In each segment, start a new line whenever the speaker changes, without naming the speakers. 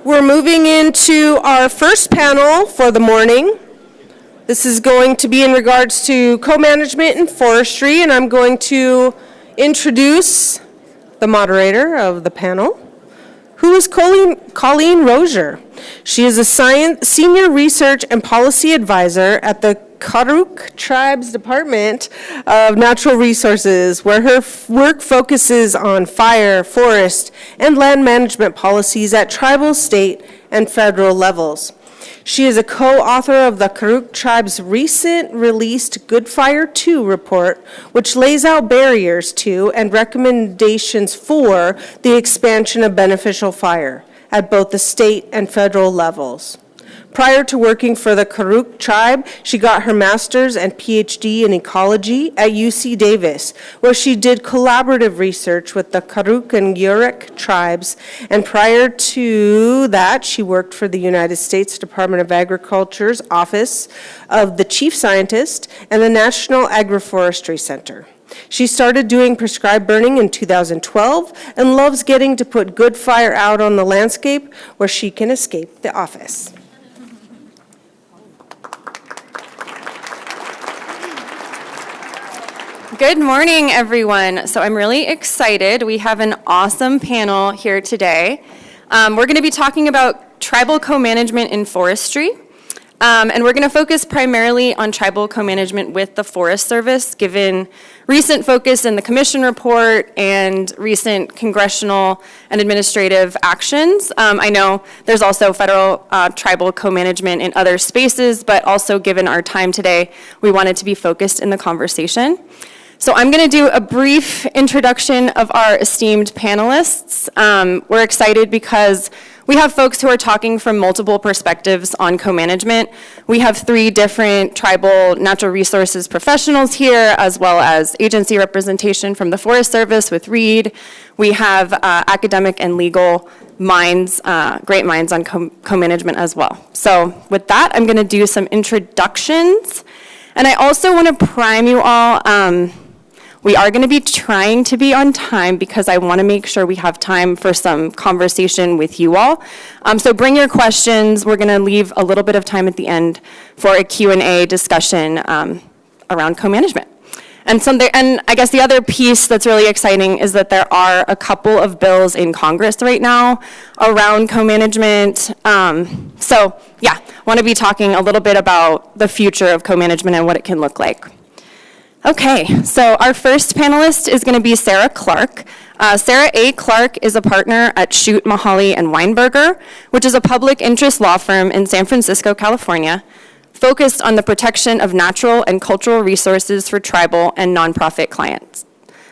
We're moving into our first panel for the morning. This is going to be in regards to co-management in forestry, and I'm going to introduce the moderator of the panel, who is Colleen Rossier. She is a senior research and policy advisor at the Karuk Tribe's Department of Natural Resources, where her work focuses on fire, forest, and land management policies at tribal, state, and federal levels. She is a co-author of the Karuk Tribe's recent released Good Fire 2 report, which lays out barriers to and recommendations for the expansion of beneficial fire at both the state and federal levels. Prior to working for the Karuk Tribe, she got her master's and PhD in ecology at UC Davis, where she did collaborative research with the Karuk and Yurok tribes, and prior to that, she worked for the United States Department of Agriculture's Office of the Chief Scientist and the National Agroforestry Center. She started doing prescribed burning in 2012 and loves getting to put good fire out on the landscape where she can escape the office.
Good morning, everyone. So I'm really excited. We have an awesome panel here today. We're going to be talking about tribal co-management in forestry. And we're going to focus primarily on tribal co-management with the Forest Service, given recent focus in the Commission report and recent congressional and administrative actions. I know there's also federal tribal co-management in other spaces, but also given our time today, we wanted to be focused in the conversation. So I'm going to do a brief introduction of our esteemed panelists. We're excited because we have folks who are talking from multiple perspectives on co-management. We have 3 different tribal natural resources professionals here, as well as agency representation from the Forest Service with Reed. We have academic and legal minds, great minds on co-management as well. So with that, I'm going to do some introductions. And I also want to prime you all. We are going to be trying to be on time because I want to make sure we have time for some conversation with you all. So bring your questions. We're going to leave a little bit of time at the end for a Q&A discussion around co-management. And I guess the other piece that's really exciting is that there are a couple of bills in Congress right now around co-management. So yeah, want to be talking a little bit about the future of co-management and what it can look like. Okay, so our first panelist is going to be Sara Clark. Sara A. Clark is a partner at Shute, Mihaly, and Weinberger, which is a public interest law firm in San Francisco, California, focused on the protection of natural and cultural resources for tribal and nonprofit clients.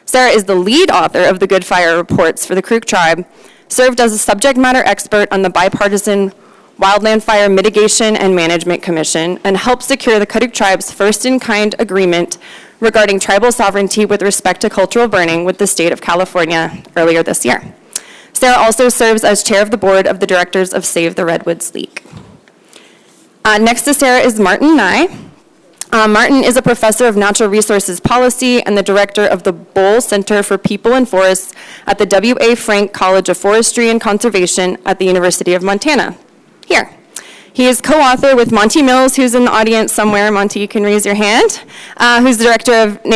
Sara is the lead author of the Good Fire reports for the Karuk Tribe, served as a subject matter expert on the bipartisan Wildland Fire Mitigation and Management Commission, and helped secure the Karuk Tribe's first-in-kind agreement regarding tribal sovereignty with respect to cultural burning with the state of California earlier this year. Sara also serves as chair of the board of the directors of Save the Redwoods League. Next to Sara is Martin Nye. Martin is a professor of natural resources policy and the director of the Bolle Center for People and Forests at the W.A. Franke College of Forestry and Conservation at the University of Montana. Here. He is co-author with Monty Mills, who's in the audience somewhere. Monty, you can raise your hand. Who's the director of the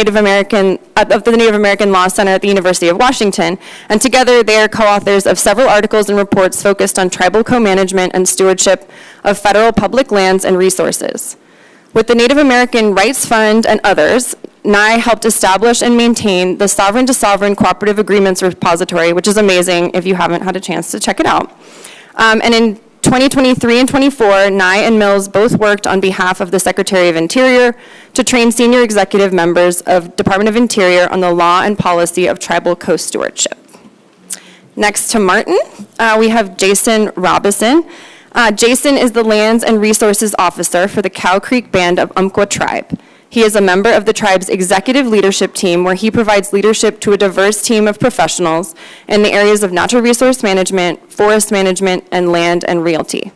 Native American Law Center at the University of Washington. And together, they are co-authors of several articles and reports focused on tribal co-management and stewardship of federal public lands and resources. With the Native American Rights Fund and others, Nye helped establish and maintain the Sovereign to Sovereign Cooperative Agreements Repository, which is amazing if you haven't had a chance to check it out. And in 2023 and 24, Nye and Mills both worked on behalf of the Secretary of Interior to train senior executive members of Department of Interior on the law and policy of tribal co-stewardship. Next to Martin, we have Jason Robison. Jason is the Lands and Resources Officer for the Cow Creek Band of Umpqua Tribe. He is a member of the tribe's executive leadership team, where he provides leadership to a diverse team of professionals in the areas of natural resource management, forest management, and land and realty.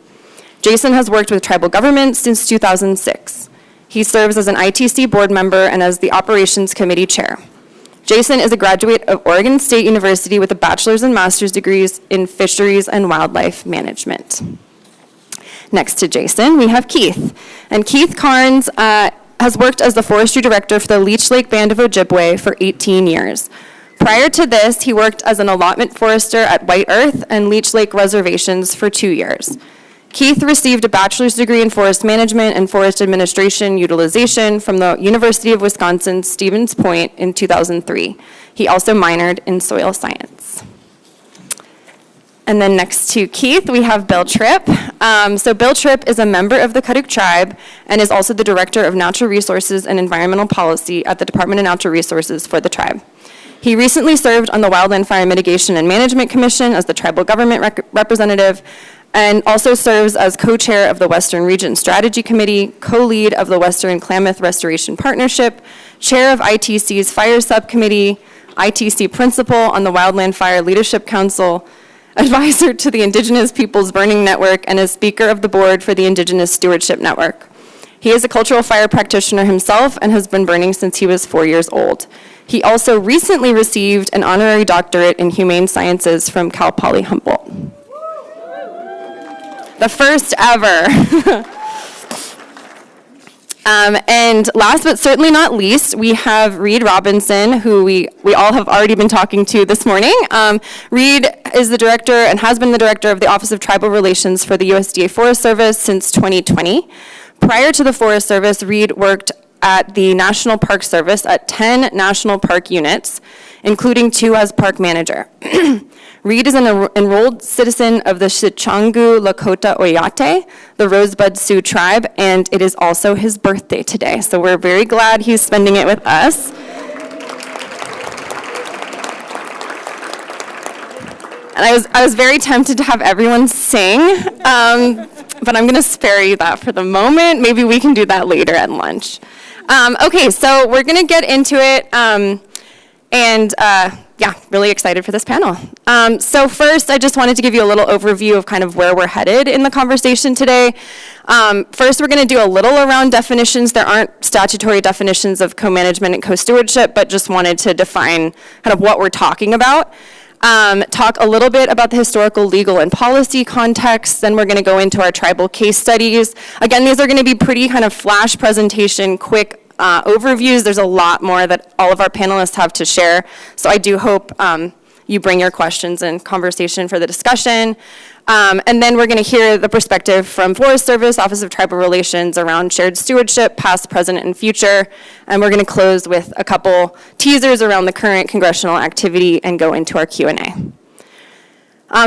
Jason has worked with tribal governments since 2006. He serves as an ITC board member and as the operations committee chair. Jason is a graduate of Oregon State University with a bachelor's and master's degrees in fisheries and wildlife management. Next to Jason, we have Keith. And Keith Karnes has worked as the forestry director for the Leech Lake Band of Ojibwe for 18 years. Prior to this, he worked as an allotment forester at White Earth and Leech Lake reservations for 2 years. Keith received a bachelor's degree in forest management and forest administration utilization from the University of Wisconsin Stevens Point in 2003. He also minored in soil science. And then next to Keith, we have Bill Tripp. So Bill Tripp is a member of the Karuk tribe and is also the Director of Natural Resources and Environmental Policy at the Department of Natural Resources for the tribe. He recently served on the Wildland Fire Mitigation and Management Commission as the tribal government representative, and also serves as co-chair of the Western Region Strategy Committee, co-lead of the Western Klamath Restoration Partnership, chair of ITC's Fire Subcommittee, ITC principal on the Wildland Fire Leadership Council, advisor to the Indigenous Peoples Burning Network, and is speaker of the board for the Indigenous Stewardship Network. He is a cultural fire practitioner himself and has been burning since he was 4 years old. He also recently received an honorary doctorate in humane sciences from Cal Poly Humboldt. The first ever. And last but certainly not least, we have Reed Robinson, who we all have already been talking to this morning. Reed is the director and has been the director of the Office of Tribal Relations for the USDA Forest Service since 2020. Prior to the Forest Service, Reed worked at the National Park Service at 10 national park units, including 2 as park manager. Reed is an enrolled citizen of the Sichangu Lakota Oyate, the Rosebud Sioux tribe, and it is also his birthday today. So we're very glad he's spending it with us. And I was very tempted to have everyone sing, but I'm going to spare you that for the moment. Maybe we can do that later at lunch. Okay, so we're going to get into it, yeah, really excited for this panel. So first, I just wanted to give you a little overview of kind of where we're headed in the conversation today. First, we're going to do a little around definitions. There aren't statutory definitions of co-management and co-stewardship, but just wanted to define kind of what we're talking about. Talk a little bit about the historical, legal, and policy context. Then we're going to go into our tribal case studies. Again, these are going to be pretty kind of flash presentation, quick overviews. There's a lot more that all of our panelists have to share. So I do hope you bring your questions and conversation for the discussion. And then we're going to hear the perspective from Forest Service, Office of Tribal Relations around shared stewardship, past, present, and future. And we're going to close with a couple teasers around the current congressional activity and go into our Q&A.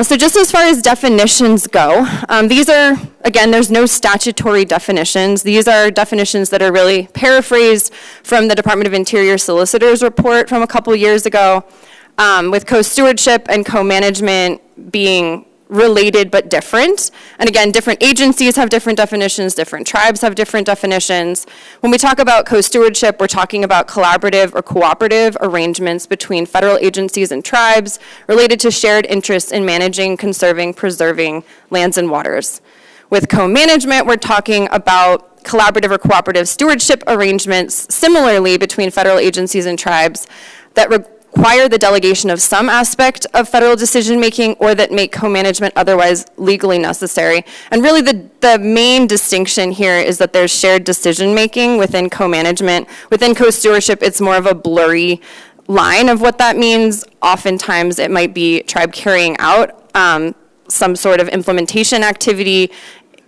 So just as far as definitions go, these are, again, there's no statutory definitions. These are definitions that are really paraphrased from the Department of Interior Solicitor's report from a couple years ago, with co-stewardship and co-management being related but different. And again, different agencies have different definitions, different tribes have different definitions. When we talk about co-stewardship, we're talking about collaborative or cooperative arrangements between federal agencies and tribes related to shared interests in managing, conserving, preserving lands and waters. With co-management, we're talking about collaborative or cooperative stewardship arrangements similarly between federal agencies and tribes that require the delegation of some aspect of federal decision-making or that make co-management otherwise legally necessary. And really the main distinction here is that there's shared decision-making within co-management. Within co-stewardship, it's more of a blurry line of what that means. Oftentimes, it might be tribe carrying out some sort of implementation activity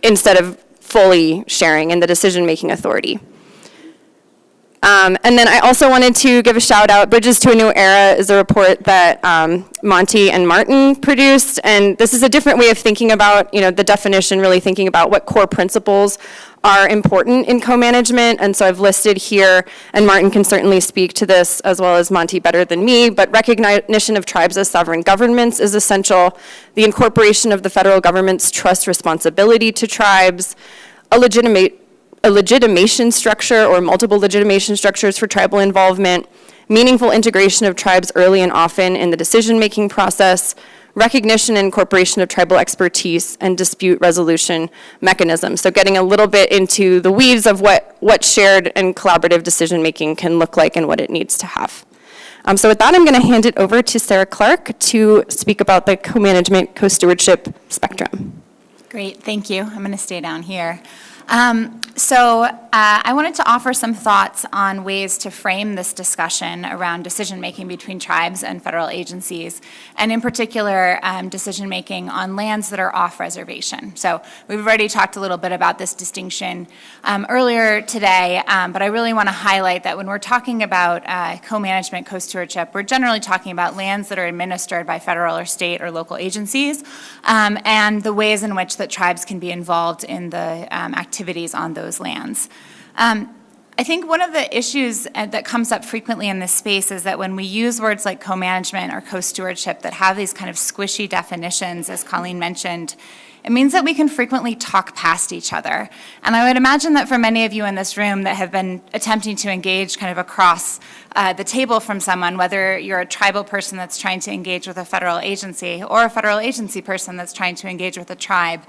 instead of fully sharing in the decision-making authority. And then I also wanted to give a shout out. Bridges to a New Era is a report that Monty and Martin produced, and this is a different way of thinking about, the definition, really thinking about what core principles are important in co-management. And so I've listed here, and Martin can certainly speak to this as well as Monty better than me, but recognition of tribes as sovereign governments is essential. The incorporation of the federal government's trust responsibility to tribes, a legitimation structure or multiple legitimation structures for tribal involvement, meaningful integration of tribes early and often in the decision-making process, recognition and incorporation of tribal expertise, and dispute resolution mechanisms. So getting a little bit into the weeds of what shared and collaborative decision-making can look like and what it needs to have. So with that, I'm going to hand it over to Sara Clark to speak about the co-management, co-stewardship spectrum.
Great, thank you. I'm going to stay down here. I wanted to offer some thoughts on ways to frame this discussion around decision-making between tribes and federal agencies, and in particular, decision-making on lands that are off-reservation. So we've already talked a little bit about this distinction earlier today, but I really want to highlight that when we're talking about co-management, co-stewardship, we're generally talking about lands that are administered by federal or state or local agencies, and the ways in which that tribes can be involved in the activities on those lands. I think one of the issues that comes up frequently in this space is that when we use words like co-management or co-stewardship that have these kind of squishy definitions, as Colleen mentioned, it means that we can frequently talk past each other. And I would imagine that for many of you in this room that have been attempting to engage kind of across the table from someone, whether you're a tribal person that's trying to engage with a federal agency or a federal agency person that's trying to engage with a tribe,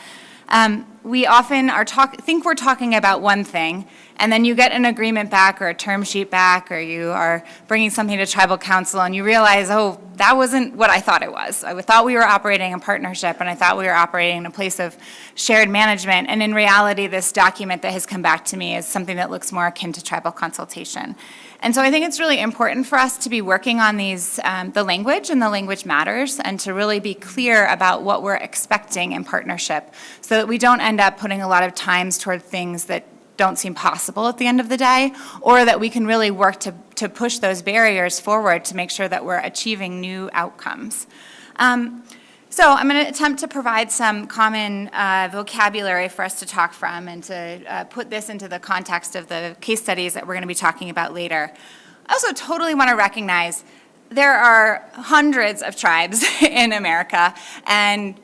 we often think we're talking about one thing, and then you get an agreement back or a term sheet back, or you are bringing something to tribal council, and you realize, oh, that wasn't what I thought it was. I thought we were operating in partnership, and I thought we were operating in a place of shared management, and in reality, this document that has come back to me is something that looks more akin to tribal consultation. And so I think it's really important for us to be working on these, the language, and the language matters, and to really be clear about what we're expecting in partnership so that we don't end up putting a lot of times toward things that don't seem possible at the end of the day, or that we can really work to push those barriers forward to make sure that we're achieving new outcomes. So I'm going to attempt to provide some common vocabulary for us to talk from and to put this into the context of the case studies that we're going to be talking about later. I also totally want to recognize there are hundreds of tribes in America and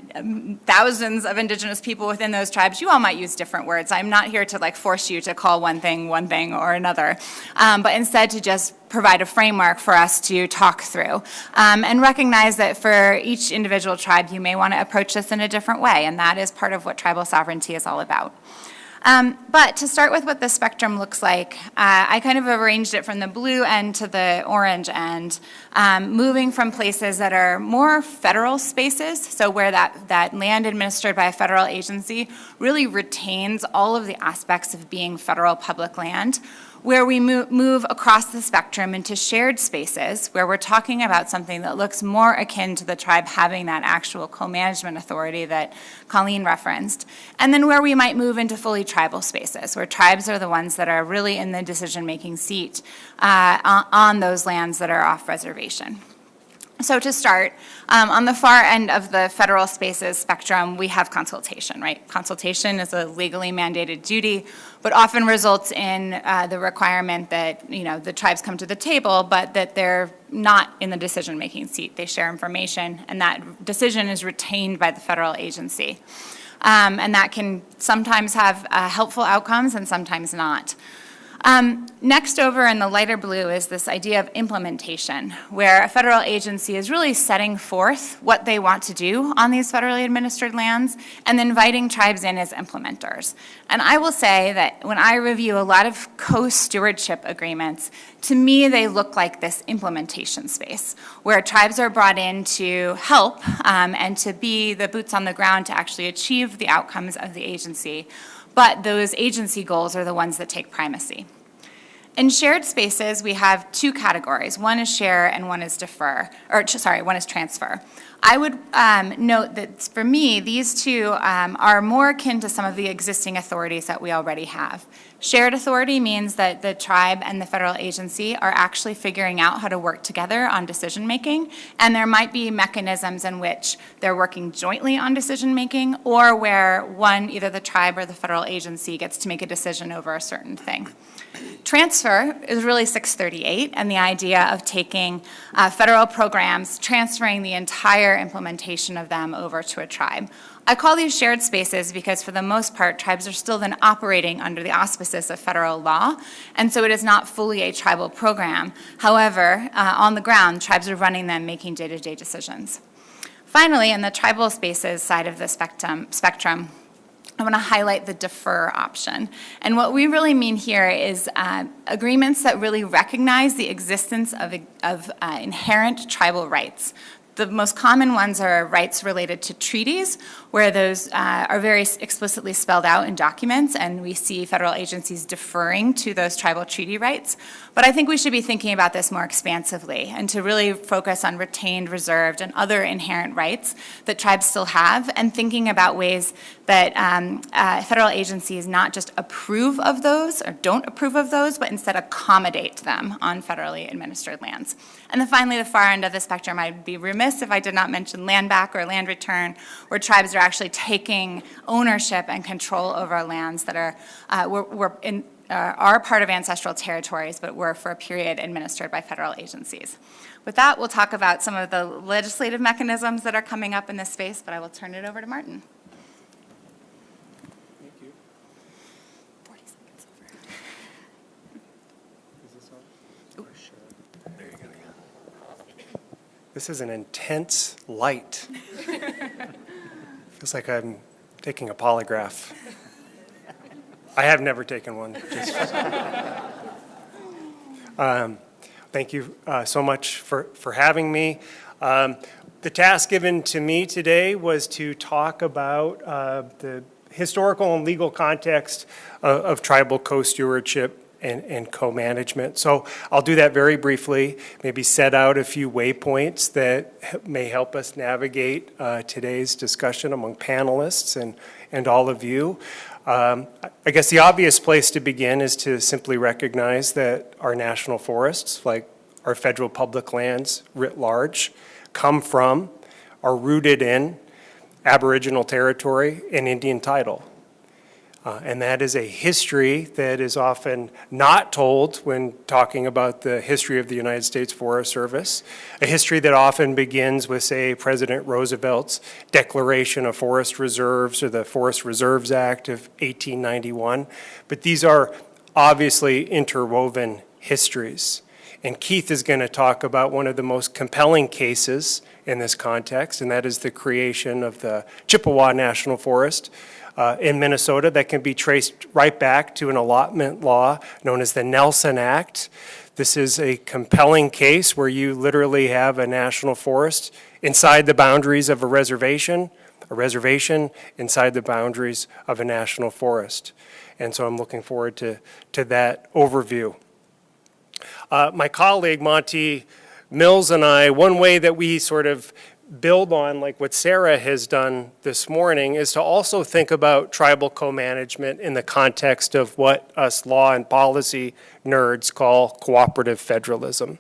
thousands of indigenous people within those tribes. You all might use different words. I'm not here to force you to call one thing or another, but instead to just provide a framework for us to talk through and recognize that for each individual tribe you may want to approach this in a different way, and that is part of what tribal sovereignty is all about. But to start with what the spectrum looks like, I kind of arranged it from the blue end to the orange end, moving from places that are more federal spaces, so where that land administered by a federal agency really retains all of the aspects of being federal public land, where we move across the spectrum into shared spaces where we're talking about something that looks more akin to the tribe having that actual co-management authority that Colleen referenced, and then where we might move into fully tribal spaces where tribes are the ones that are really in the decision-making seat on those lands that are off reservation. So to start, on the far end of the federal spaces spectrum, we have consultation, right? Consultation is a legally mandated duty, but often results in the requirement that, the tribes come to the table, but that they're not in the decision-making seat. They share information, and that decision is retained by the federal agency. And that can sometimes have helpful outcomes and sometimes not. Next over in the lighter blue is this idea of implementation, where a federal agency is really setting forth what they want to do on these federally administered lands and inviting tribes in as implementers. And I will say that when I review a lot of co-stewardship agreements, to me they look like this implementation space, where tribes are brought in to help and to be the boots on the ground to actually achieve the outcomes of the agency. But those agency goals are the ones that take primacy. In shared spaces, we have two categories. One is share and one is one is transfer. I would note that for me, these two are more akin to some of the existing authorities that we already have. Shared authority means that the tribe and the federal agency are actually figuring out how to work together on decision making, and there might be mechanisms in which they're working jointly on decision making, or where either the tribe or the federal agency gets to make a decision over a certain thing. Transfer is really 638, and the idea of taking federal programs, transferring the entire implementation of them over to a tribe. I call these shared spaces because for the most part, tribes are still then operating under the auspices of federal law, and so it is not fully a tribal program. However, on the ground, tribes are running them, making day-to-day decisions. Finally, in the tribal spaces side of the spectrum, I want to highlight the defer option. And what we really mean here is agreements that really recognize the existence of inherent tribal rights. The most common ones are rights related to treaties, where those are very explicitly spelled out in documents, and we see federal agencies deferring to those tribal treaty rights. But I think we should be thinking about this more expansively and to really focus on retained, reserved, and other inherent rights that tribes still have, and thinking about ways that federal agencies not just approve of those or don't approve of those, but instead accommodate them on federally administered lands. And then finally, the far end of the spectrum, I'd be remiss if I did not mention land back or land return, where tribes are actually taking ownership and control over lands that are part of ancestral territories, but were for a period administered by federal agencies. With that, we'll talk about some of the legislative mechanisms that are coming up in this space, but I will turn it over to Martin.
Thank you. 40 seconds over. Is this on? There you go. This is an intense light. Feels like I'm taking a polygraph. I have never taken one. Thank you so much for having me. The task given to me today was to talk about the historical and legal context of tribal co-stewardship and co-management. So I'll do that very briefly, maybe set out a few waypoints that may help us navigate today's discussion among panelists and all of you. I guess the obvious place to begin is to simply recognize that our national forests, like our federal public lands writ large, come from, are rooted in Aboriginal territory and Indian title. And that is a history that is often not told when talking about the history of the United States Forest Service, a history that often begins with, say, President Roosevelt's Declaration of Forest Reserves or the Forest Reserves Act of 1891. But these are obviously interwoven histories. And Keith is going to talk about one of the most compelling cases in this context, and that is the creation of the Chippewa National Forest in Minnesota that can be traced right back to an allotment law known as the Nelson Act. This is a compelling case where you literally have a national forest inside the boundaries of a reservation inside the boundaries of a national forest. And so I'm looking forward to that overview. My colleague, Monty Mills, and I, one way that we sort of build on like what Sara has done this morning is to also think about tribal co-management in the context of what us law and policy nerds call cooperative federalism.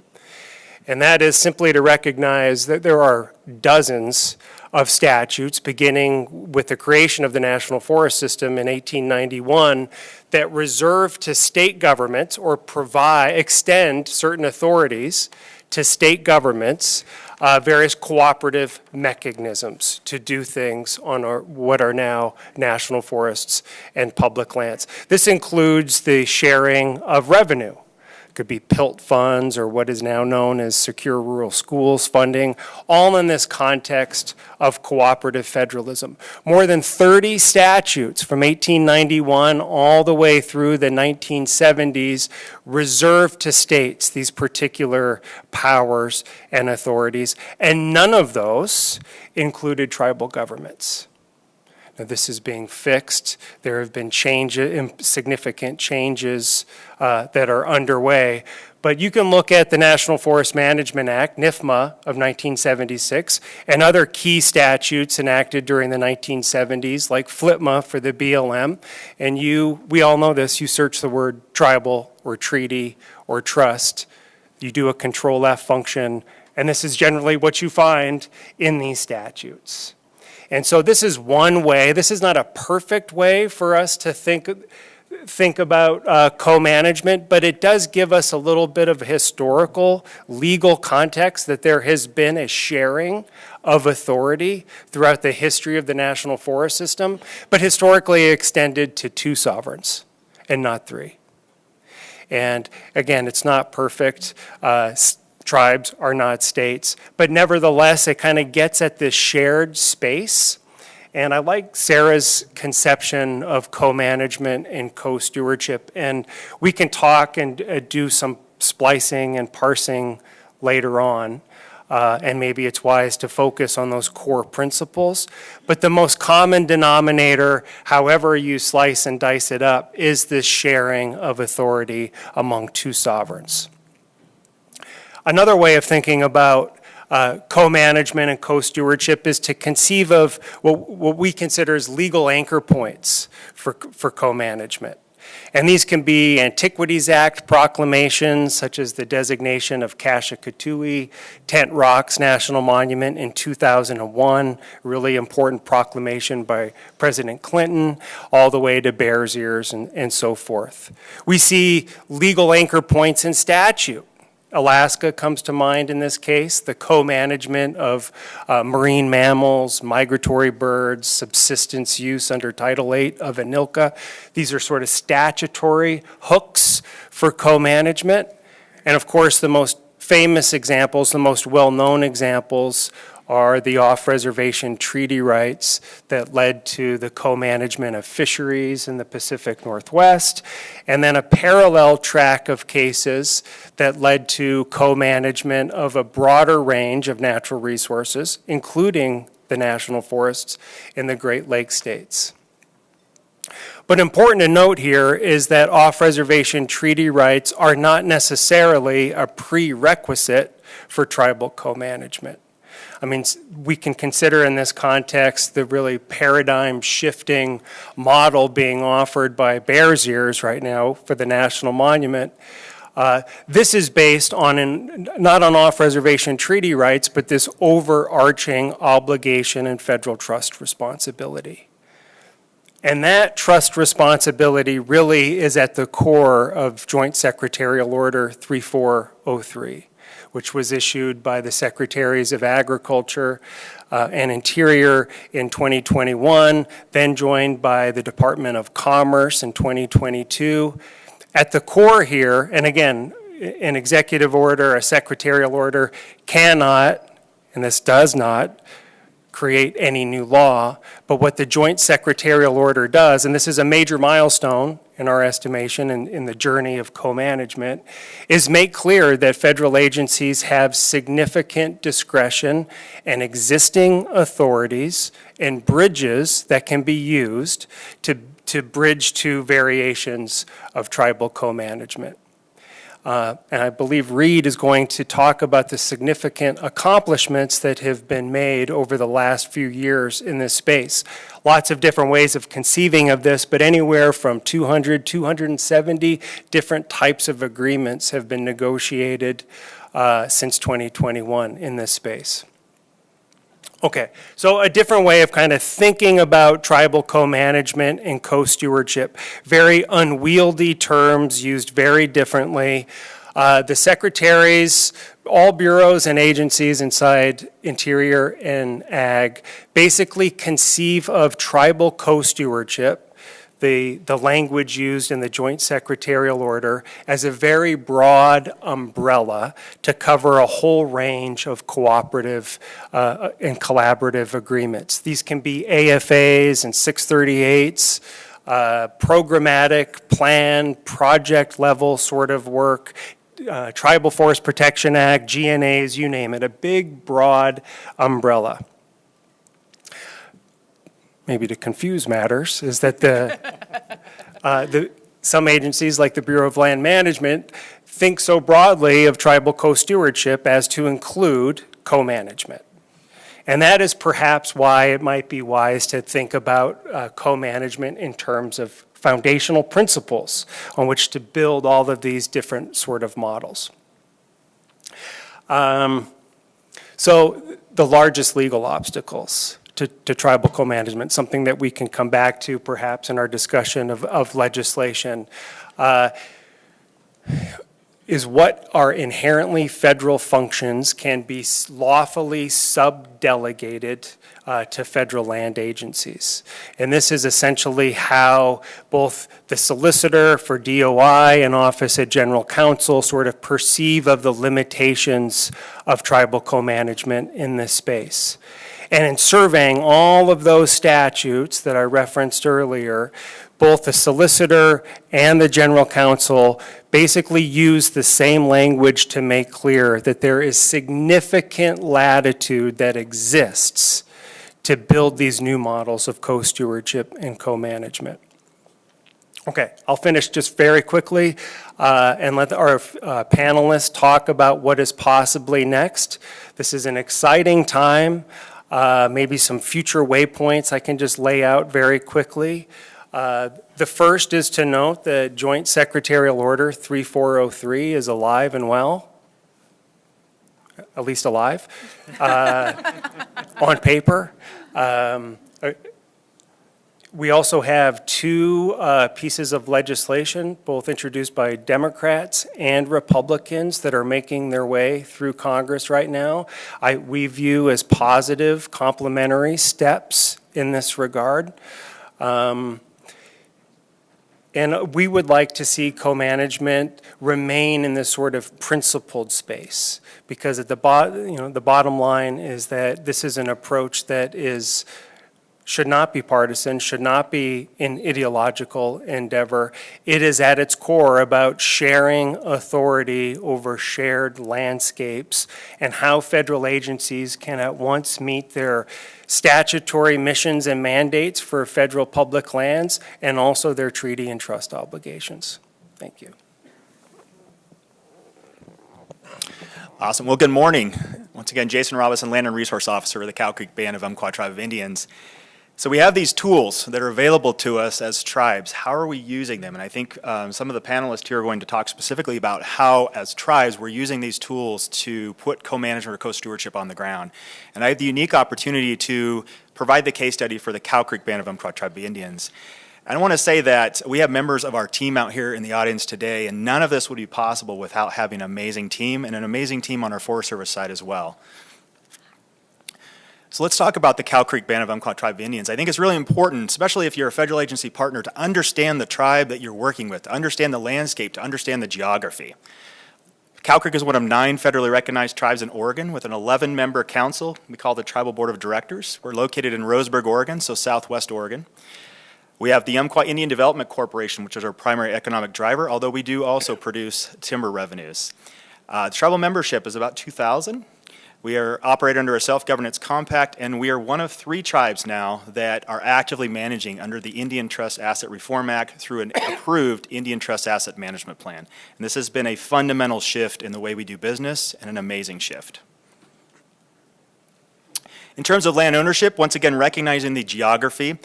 And that is simply to recognize that there are dozens of statutes beginning with the creation of the National Forest System in 1891 that reserve to state governments or extend certain authorities to state governments various cooperative mechanisms to do things on what are now national forests and public lands. This includes the sharing of revenue. It could be PILT funds or what is now known as Secure Rural Schools funding, all in this context of cooperative federalism. More than 30 statutes from 1891 all the way through the 1970s reserved to states these particular powers and authorities, and none of those included tribal governments. Now, this is being fixed. There have been significant changes that are underway. But you can look at the National Forest Management Act, NFMA, of 1976, and other key statutes enacted during the 1970s, like FLTMA for the BLM. And we all know this, you search the word tribal or treaty or trust, you do a Control-F function, and this is generally what you find in these statutes. And so this is one way. This is not a perfect way for us to think about co-management, but it does give us a little bit of historical, legal context that there has been a sharing of authority throughout the history of the National Forest System, but historically extended to 2 sovereigns and not 3. And again, it's not perfect. Tribes are not states, but nevertheless, it kind of gets at this shared space And I like Sara's conception of co-management and co-stewardship. And we can talk and do some splicing and parsing later on. And maybe it's wise to focus on those core principles. But the most common denominator, however you slice and dice it up, is this sharing of authority among two sovereigns. Another way of thinking about co-management and co-stewardship is to conceive of what we consider as legal anchor points for co-management. And these can be Antiquities Act proclamations, such as the designation of Kashakatui, Tent Rocks National Monument in 2001, really important proclamation by President Clinton, all the way to Bears Ears and so forth. We see legal anchor points in statute. Alaska comes to mind in this case, the co-management of marine mammals, migratory birds, subsistence use under Title VIII of ANILCA. These are sort of statutory hooks for co-management. And of course, the most famous examples, the most well-known examples are the off-reservation treaty rights that led to the co-management of fisheries in the Pacific Northwest, and then a parallel track of cases that led to co-management of a broader range of natural resources, including the national forests in the Great Lakes states. But important to note here is that off-reservation treaty rights are not necessarily a prerequisite for tribal co-management. I mean, we can consider in this context the really paradigm-shifting model being offered by Bears Ears right now for the National Monument. This is based on, not on off-reservation treaty rights, but this overarching obligation and federal trust responsibility. And that trust responsibility really is at the core of Joint Secretarial Order 3403. Which was issued by the Secretaries of Agriculture and Interior in 2021, then joined by the Department of Commerce in 2022. At the core here, and again, an executive order, a secretarial order cannot, and this does not, create any new law, but what the Joint Secretarial Order does, and this is a major milestone in our estimation in the journey of co-management, is make clear that federal agencies have significant discretion and existing authorities and bridges that can be used to bridge two variations of tribal co-management. And I believe Reed is going to talk about the significant accomplishments that have been made over the last few years in this space. Lots of different ways of conceiving of this, but anywhere from 270 different types of agreements have been negotiated since 2021 in this space. Okay, so a different way of kind of thinking about tribal co-management and co-stewardship. Very unwieldy terms used very differently. The secretaries, all bureaus and agencies inside Interior and Ag basically conceive of tribal co-stewardship, the language used in the Joint Secretarial Order, as a very broad umbrella to cover a whole range of cooperative and collaborative agreements. These can be AFAs and 638s, programmatic, plan, project level sort of work, Tribal Forest Protection Act, GNAs, you name it, a big, broad umbrella. Maybe to confuse matters, is that some agencies like the Bureau of Land Management think so broadly of tribal co-stewardship as to include co-management. And that is perhaps why it might be wise to think about co-management in terms of foundational principles on which to build all of these different sort of models. So the largest legal obstacles to tribal co-management, something that we can come back to perhaps in our discussion of legislation, is what are inherently federal functions can be lawfully subdelegated to federal land agencies. And this is essentially how both the solicitor for DOI and Office of General Counsel sort of perceive of the limitations of tribal co-management in this space. And in surveying all of those statutes that I referenced earlier, both the solicitor and the general counsel basically use the same language to make clear that there is significant latitude that exists to build these new models of co-stewardship and co-management. Okay, I'll finish just very quickly and let our panelists talk about what is possibly next. This is an exciting time, maybe some future waypoints I can just lay out very quickly. The first is to note that Joint Secretarial Order 3403 is alive and well, at least alive, on paper. We also have two pieces of legislation, both introduced by Democrats and Republicans, that are making their way through Congress right now. We view as positive, complementary steps in this regard. And we would like to see co-management remain in this sort of principled space, because at the bottom line is that this is an approach that should not be partisan, should not be an ideological endeavor. It is at its core about sharing authority over shared landscapes and how federal agencies can at once meet their statutory missions and mandates for federal public lands and also their treaty and trust obligations. Thank you.
Awesome. Well, good morning. Once again, Jason Robison, Land and Resource Officer of the Karuk Band of Umpqua Tribe of Indians. So we have these tools that are available to us as tribes. How are we using them? And I think some of the panelists here are going to talk specifically about how, as tribes, we're using these tools to put co-management or co-stewardship on the ground. And I have the unique opportunity to provide the case study for the Karuk Band of Umpqua Tribe of Indians. I want to say that we have members of our team out here in the audience today, and none of this would be possible without having an amazing team, and an amazing team on our Forest Service side as well. So let's talk about the Karuk Band of Umpqua Tribe of Indians. I think it's really important, especially if you're a federal agency partner, to understand the tribe that you're working with, to understand the landscape, to understand the geography. Karuk is one of 9 federally recognized tribes in Oregon with an 11-member council we call the Tribal Board of Directors. We're located in Roseburg, Oregon, so southwest Oregon. We have the Umpqua Indian Development Corporation, which is our primary economic driver, although we do also produce timber revenues. The tribal membership is about 2,000. We are operated under a self-governance compact, and we are one of 3 tribes now that are actively managing under the Indian Trust Asset Reform Act through an approved Indian Trust Asset Management Plan. And this has been a fundamental shift in the way we do business, and an amazing shift. In terms of land ownership, once again recognizing the geography,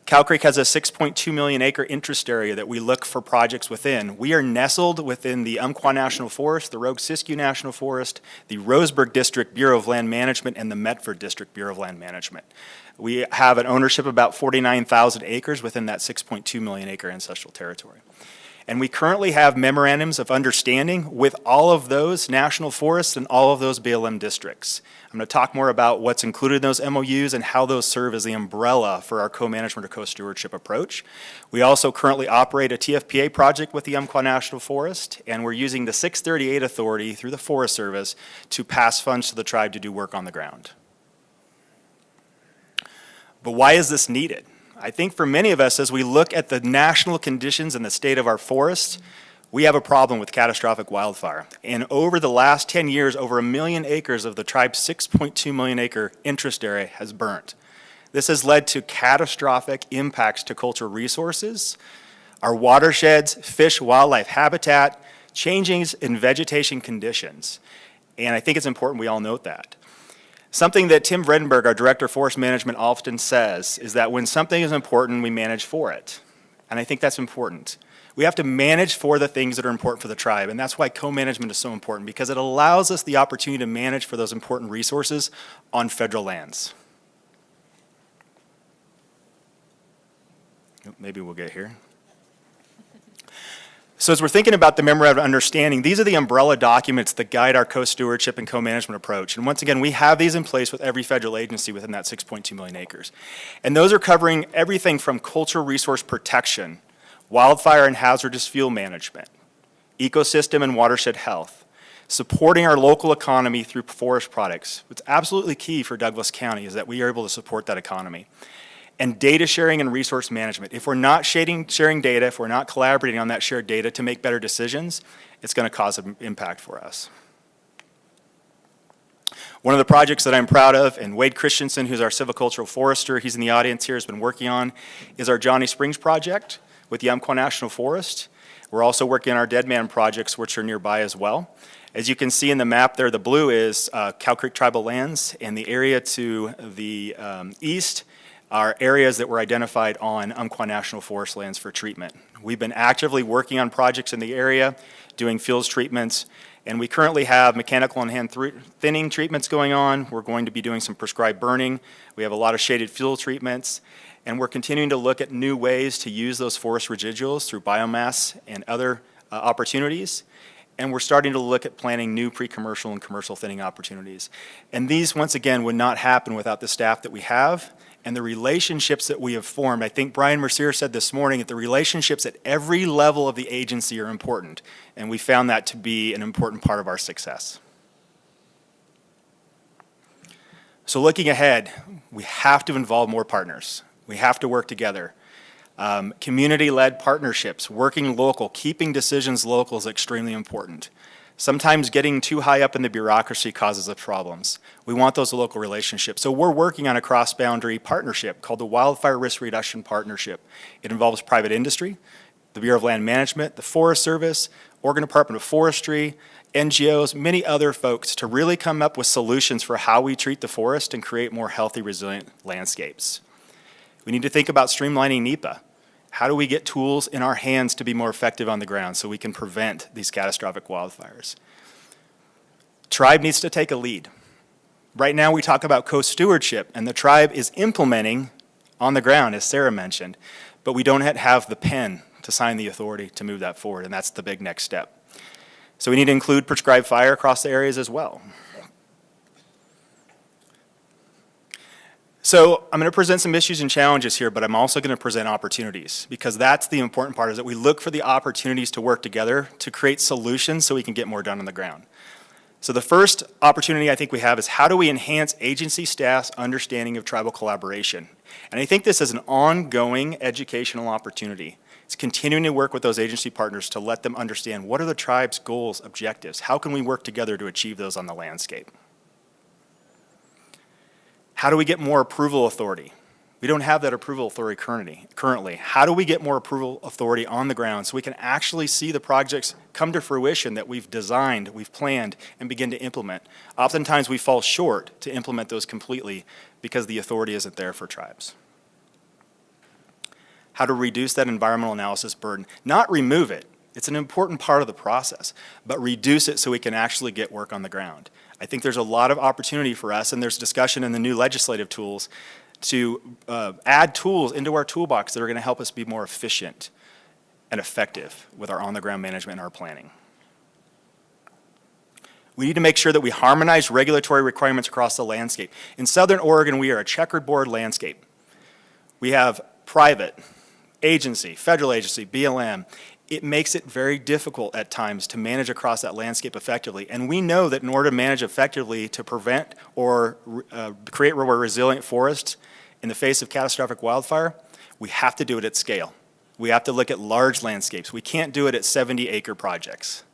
Karuk has a 6.2 million acre interest area that we look for projects within. We are nestled within the Umpqua National Forest, the Rogue-Siskiyou National Forest, the Roseburg District Bureau of Land Management, and the Medford District Bureau of Land Management. We have an ownership of about 49,000 acres within that 6.2 million acre ancestral territory. And we currently have memorandums of understanding with all of those national forests and all of those BLM districts. I'm going to talk more about what's included in those MOUs and how those serve as the umbrella for our co-management or co-stewardship approach. We also currently operate a TFPA project with the Umpqua National Forest, and we're using the 638 authority through the Forest Service to pass funds to the tribe to do work on the ground. But why is this needed? I think for many of us, as we look at the national conditions and the state of our forests, we have a problem with catastrophic wildfire. And over the last 10 years, over 1 million acres of the tribe's 6.2 million acre interest area has burnt. This has led to catastrophic impacts to cultural resources, our watersheds, fish, wildlife habitat, changes in vegetation conditions. And I think it's important we all note that. Something that Tim Vredenberg, our Director of Forest Management, often says is that when something is important, we manage for it. And I think that's important. We have to manage for the things that are important for the tribe, and that's why co-management is so important, because it allows us the opportunity to manage for those important resources on federal lands. Maybe we'll get here. So as we're thinking about the memorandum of understanding, these are the umbrella documents that guide our co-stewardship and co-management approach. And once again, we have these in place with every federal agency within that 6.2 million acres. And those are covering everything from cultural resource protection, wildfire and hazardous fuel management, ecosystem and watershed health, supporting our local economy through forest products. What's absolutely key for Douglas County is that we are able to support that economy. And data sharing and resource management. If we're not sharing data, if we're not collaborating on that shared data to make better decisions, it's going to cause an impact for us. One of the projects that I'm proud of, and Wade Christensen, who's our silvicultural forester, he's in the audience here, has been working on, is our Johnny Springs project with the Umpqua National Forest. We're also working on our Dead Man projects, which are nearby as well. As you can see in the map there, the blue is Cow Creek Tribal Lands, and the area to the east are areas that were identified on Umpqua National Forest lands for treatment. We've been actively working on projects in the area, doing fields treatments, and we currently have mechanical and hand thinning treatments going on. We're going to be doing some prescribed burning. We have a lot of shaded field treatments, and we're continuing to look at new ways to use those forest residuals through biomass and other opportunities. And we're starting to look at planning new pre-commercial and commercial thinning opportunities. And these, once again, would not happen without the staff that we have and the relationships that we have formed. I think Brian Rossier said this morning that the relationships at every level of the agency are important, and we found that to be an important part of our success. So looking ahead, we have to involve more partners. We have to work together. Community-led partnerships, working local, keeping decisions local is extremely important. Sometimes getting too high up in the bureaucracy causes us problems. We want those local relationships. So we're working on a cross-boundary partnership called the Wildfire Risk Reduction Partnership. It involves private industry, the Bureau of Land Management, the Forest Service, Oregon Department of Forestry, NGOs, many other folks to really come up with solutions for how we treat the forest and create more healthy, resilient landscapes. We need to think about streamlining NEPA. How do we get tools in our hands to be more effective on the ground so we can prevent these catastrophic wildfires? Tribe needs to take a lead. Right now we talk about co-stewardship, and the tribe is implementing on the ground, as Sara mentioned, but we don't have the pen to sign the authority to move that forward, and that's the big next step. So we need to include prescribed fire across the areas as well. So I'm going to present some issues and challenges here, but I'm also going to present opportunities, because that's the important part, is that we look for the opportunities to work together to create solutions so we can get more done on the ground. So the first opportunity I think we have is how do we enhance agency staff's understanding of tribal collaboration? And I think this is an ongoing educational opportunity. It's continuing to work with those agency partners to let them understand what are the tribe's goals, objectives, how can we work together to achieve those on the landscape? How do we get more approval authority? We don't have that approval authority currently. How do we get more approval authority on the ground so we can actually see the projects come to fruition that we've designed, we've planned, and begin to implement? Oftentimes we fall short to implement those completely because the authority isn't there for tribes. How to reduce that environmental analysis burden. Not remove it. It's an important part of the process, but reduce it so we can actually get work on the ground. I think there's a lot of opportunity for us, and there's discussion in the new legislative tools to add tools into our toolbox that are going to help us be more efficient and effective with our on-the-ground management and our planning. We need to make sure that we harmonize regulatory requirements across the landscape. In Southern Oregon, we are a checkerboard landscape. We have private, agency, federal agency, BLM. It makes it very difficult at times to manage across that landscape effectively. And we know that in order to manage effectively to prevent or create more resilient forests in the face of catastrophic wildfire, we have to do it at scale. We have to look at large landscapes. We can't do it at 70-acre projects.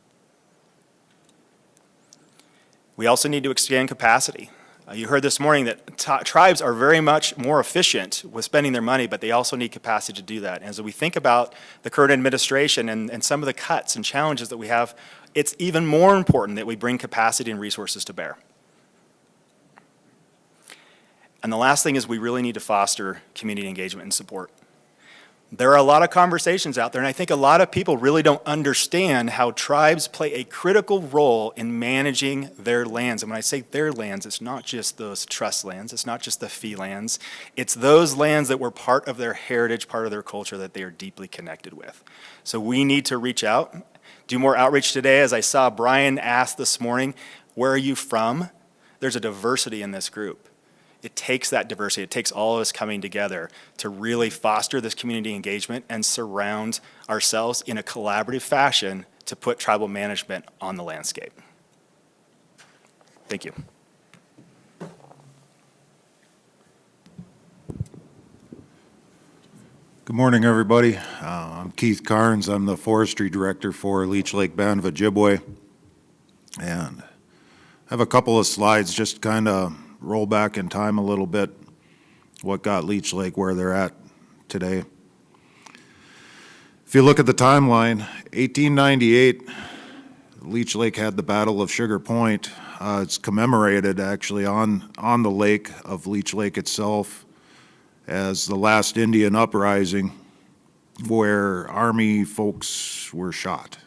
We also need to expand capacity. You heard this morning that tribes are very much more efficient with spending their money, but they also need capacity to do that. And as we think about the current administration and some of the cuts and challenges that we have, it's even more important that we bring capacity and resources to bear. And the last thing is we really need to foster community engagement and support. There are a lot of conversations out there, and I think a lot of people really don't understand how tribes play a critical role in managing their lands. And when I say their lands, it's not just those trust lands, it's not just the fee lands, it's those lands that were part of their heritage, part of their culture that they are deeply connected with. So we need to reach out, do more outreach today. As I saw Brian ask this morning, where are you from? There's a diversity in this group. It takes that diversity, it takes all of us coming together to really foster this community engagement and surround ourselves in a collaborative fashion to put tribal management on the landscape. Thank you.
Good morning, everybody. I'm Keith Karnes. I'm the Forestry Director for Leech Lake Band of Ojibwe. And I have a couple of slides just kind of roll back in time a little bit, what got Leech Lake where they're at today. If you look at the timeline, 1898, Leech Lake had the Battle of Sugar Point. It's commemorated actually on the lake of Leech Lake itself as the last Indian uprising where Army folks were shot.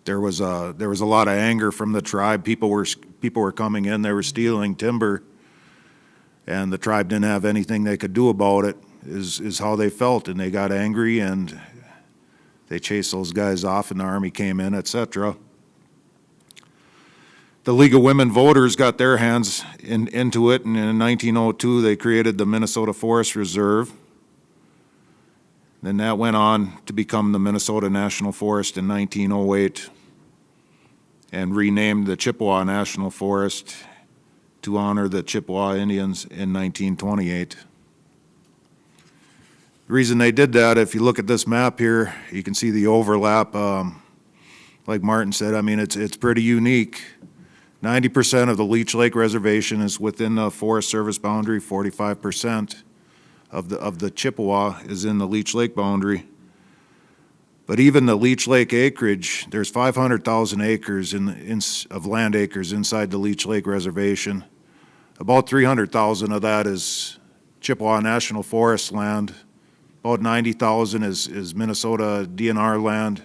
There was a lot of anger from the tribe. People were coming in, they were stealing timber, and the tribe didn't have anything they could do about it, is how they felt, and they got angry and they chased those guys off and the Army came in, etc. The League of Women Voters got their hands into it, and in 1902 they created the Minnesota Forest Reserve. Then that went on to become the Minnesota National Forest in 1908 and renamed the Chippewa National Forest to honor the Chippewa Indians in 1928. The reason they did that, if you look at this map here, you can see the overlap. Like Martin said, I mean, it's pretty unique. 90% of the Leech Lake Reservation is within the Forest Service boundary. 45% of the Chippewa is in the Leech Lake boundary. But even the Leech Lake acreage, there's 500,000 acres of land acres inside the Leech Lake Reservation. About 300,000 of that is Chippewa National Forest land. About 90,000 is Minnesota DNR land,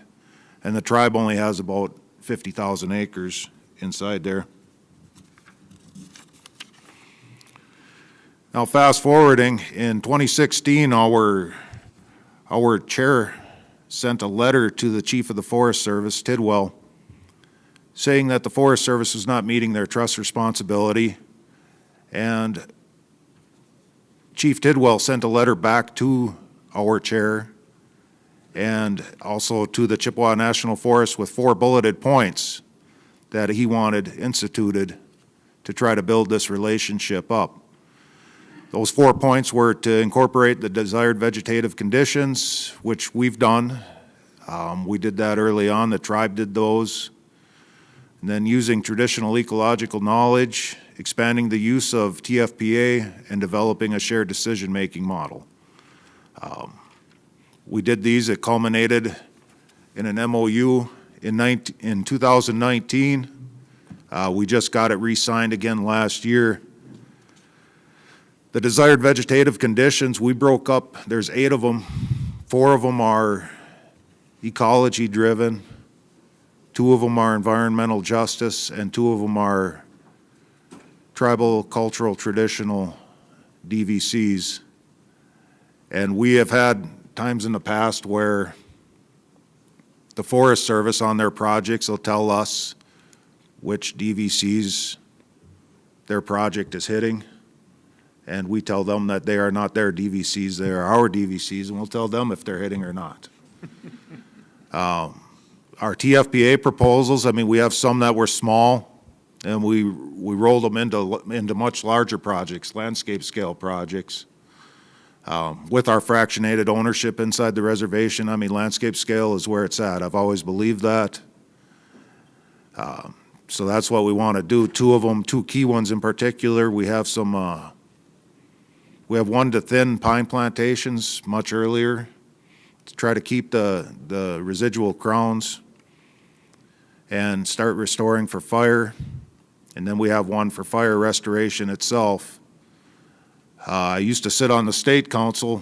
and the tribe only has about 50,000 acres inside there. Now fast forwarding, in 2016 our chair sent a letter to the Chief of the Forest Service, Tidwell, saying that the Forest Service was not meeting their trust responsibility, and Chief Tidwell sent a letter back to our chair and also to the Chippewa National Forest with 4 bulleted points that he wanted instituted to try to build this relationship up. Those 4 points were to incorporate the desired vegetative conditions, which we've done. We did that early on, the tribe did those. And then using traditional ecological knowledge, expanding the use of TFPA, and developing a shared decision-making model. We did these, it culminated in an MOU in 2019. We just got it re-signed again last year. The desired vegetative conditions, we broke up, there's 8 of them. 4 of them are ecology driven, 2 of them are environmental justice, and 2 of them are tribal, cultural, traditional DVCs. And we have had times in the past where the Forest Service on their projects will tell us which DVCs their project is hitting, and we tell them that they are not their DVCs, they are our DVCs, and we'll tell them if they're hitting or not. Our TFPA proposals, I mean, we have some that were small, and we rolled them into much larger projects, landscape scale projects. With our fractionated ownership inside the reservation, I mean, landscape scale is where it's at. I've always believed that. So that's what we want to do. 2 of them, 2 key ones in particular. We have some, we have 1 to thin pine plantations much earlier to try to keep the residual crowns and start restoring for fire. And then we have 1 for fire restoration itself. I used to sit on the state council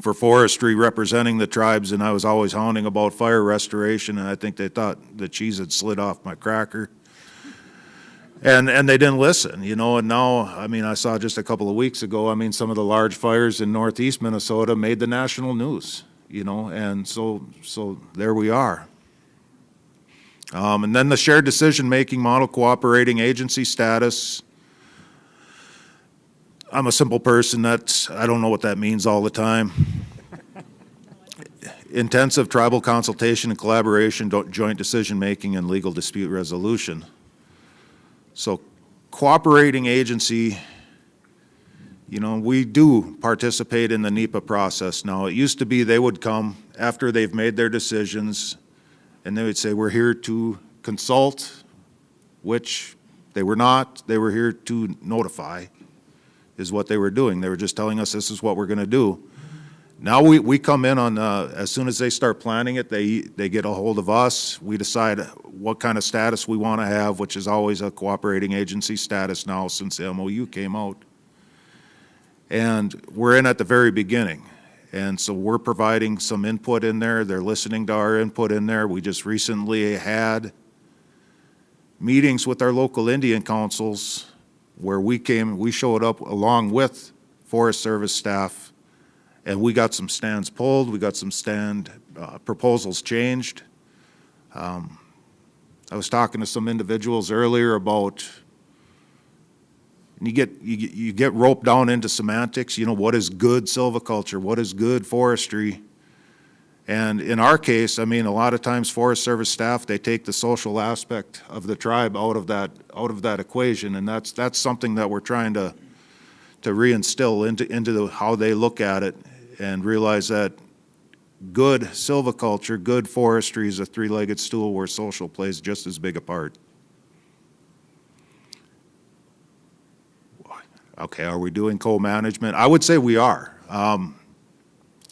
for forestry representing the tribes, and I was always hounding about fire restoration, and I think they thought the cheese had slid off my cracker. And they didn't listen, you know, and now, I mean, I saw just a couple of weeks ago, I mean, some of the large fires in northeast Minnesota made the national news, you know, and so there we are. And then the shared decision-making model, cooperating agency status. I'm a simple person, I don't know what that means all the time. Intensive tribal consultation and collaboration, joint decision-making, and legal dispute resolution. So cooperating agency, you know, we do participate in the NEPA process now. It used to be they would come after they've made their decisions and they would say, we're here to consult, which they were not. They were here to notify is what they were doing. They were just telling us this is what we're going to do. Now we come in on, as soon as they start planning it, they get a hold of us. We decide what kind of status we want to have, which is always a cooperating agency status now since the MOU came out. And we're in at the very beginning. And so we're providing some input in there. They're listening to our input in there. We just recently had meetings with our local Indian councils where we showed up along with Forest Service staff, and we got some stands pulled, we got some proposals changed. I was talking to some individuals earlier about, and you get roped down into semantics, you know, what is good silviculture, what is good forestry? And in our case, I mean, a lot of times Forest Service staff, they take the social aspect of the tribe out of that equation, and that's something that we're trying to reinstill into how they look at it and realize that good silviculture, good forestry is a three-legged stool where social plays just as big a part. Okay, are we doing co-management? I would say we are. You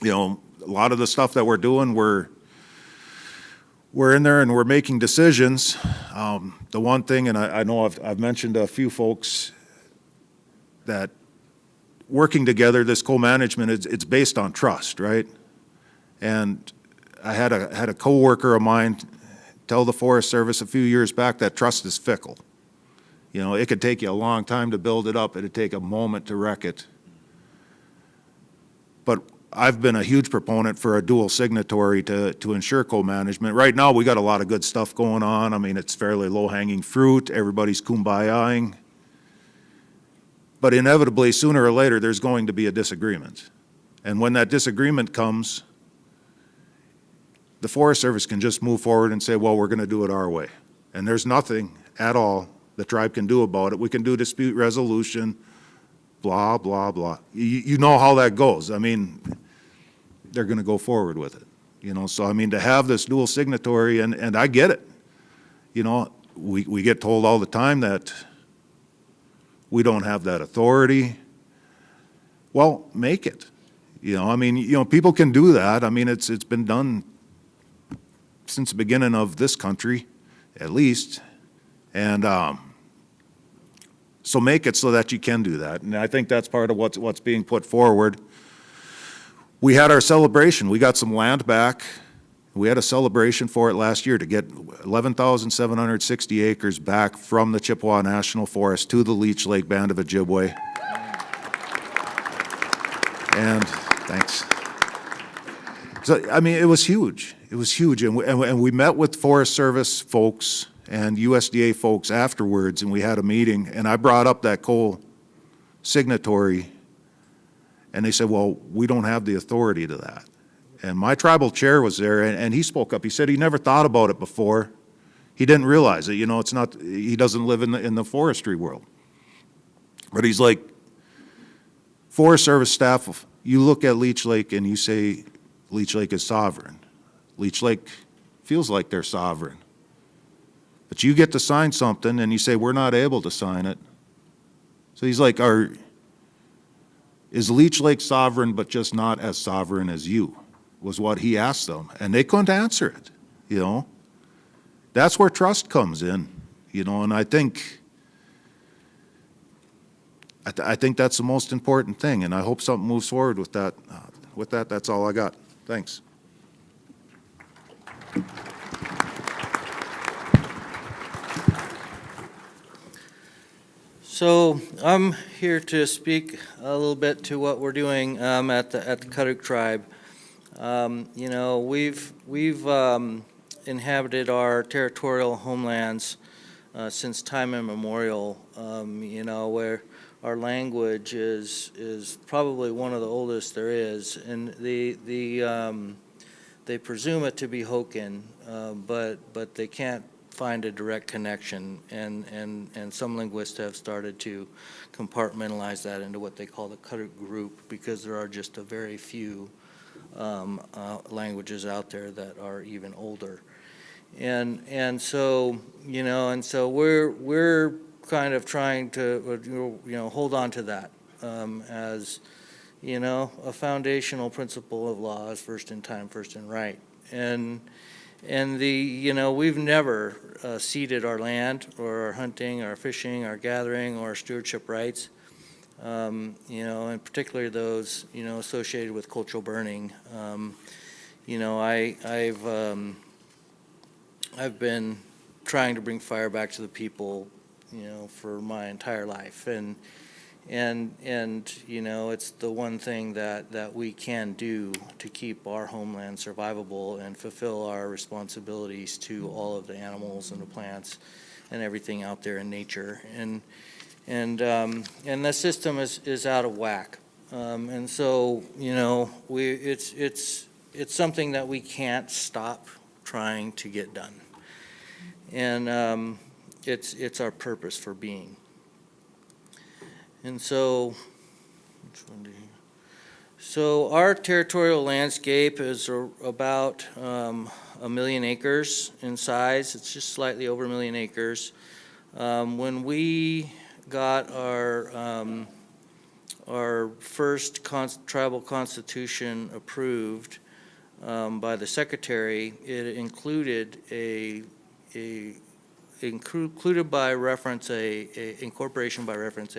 know, a lot of the stuff that we're doing, we're in there and we're making decisions. The one thing, and I know I've mentioned to a few folks that working together, this co-management, it's based on trust, right? And I had a coworker of mine tell the Forest Service a few years back that trust is fickle. You know, it could take you a long time to build it up. It'd take a moment to wreck it. But I've been a huge proponent for a dual signatory to ensure co-management. Right now, we got a lot of good stuff going on. I mean, it's fairly low-hanging fruit. Everybody's kumbaya-ing. But inevitably, sooner or later, there's going to be a disagreement. And when that disagreement comes, the Forest Service can just move forward and say, well, we're going to do it our way. And there's nothing at all the tribe can do about it. We can do dispute resolution, blah, blah, blah. You know how that goes. I mean, they're going to go forward with it. You know, so I mean, to have this dual signatory, and I get it. You know, we get told all the time that we don't have that authority. Well, make it. You know, I mean, you know, people can do that. I mean, it's been done since the beginning of this country, at least. And so make it so that you can do that. And I think that's part of what's being put forward. We had our celebration. We got some land back. We had a celebration for it last year to get 11,760 acres back from the Chippewa National Forest to the Leech Lake Band of Ojibwe. And thanks. So, I mean, it was huge. It was huge. And we met with Forest Service folks and USDA folks afterwards, and we had a meeting, and I brought up that co-signatory, and they said, well, we don't have the authority to that. And my tribal chair was there, and he spoke up. He said he never thought about it before. He didn't realize it. You know, it's not, he doesn't live in the forestry world. But he's like, Forest Service staff, you look at Leech Lake and you say Leech Lake is sovereign. Leech Lake feels like they're sovereign. But you get to sign something and you say, we're not able to sign it. So he's like, is Leech Lake sovereign but just not as sovereign as you? Was what he asked them. And they couldn't answer it, you know. That's where trust comes in, you know, and I think that's the most important thing, and I hope something moves forward with that. That's all I got. Thanks.
So I'm here to speak a little bit to what we're doing at the Karuk tribe. You know, we've inhabited our territorial homelands since time immemorial. You know, where our language is probably one of the oldest there is, and they presume it to be Hokan, but they can't find a direct connection, and some linguists have started to compartmentalize that into what they call the Karuk group, because there are just a very few languages out there that are even older. And so, you know, and so we're kind of trying to, you know, hold on to that as, you know, a foundational principle of law is first in time, first in right. And the, you know, we've never ceded our land or our hunting, our fishing, our gathering, or our stewardship rights, you know, and particularly those, you know, associated with cultural burning. You know, I've been trying to bring fire back to the people, you know, for my entire life, and you know, it's the one thing that we can do to keep our homeland survivable and fulfill our responsibilities to all of the animals and the plants and everything out there in nature, and the system is out of whack, and so, you know, it's something that we can't stop trying to get done. And it's our purpose for being. And so, so our territorial landscape is about 1 million acres in size. It's just slightly over 1 million acres. When we got our first tribal constitution approved by the secretary, it included included by reference incorporation by reference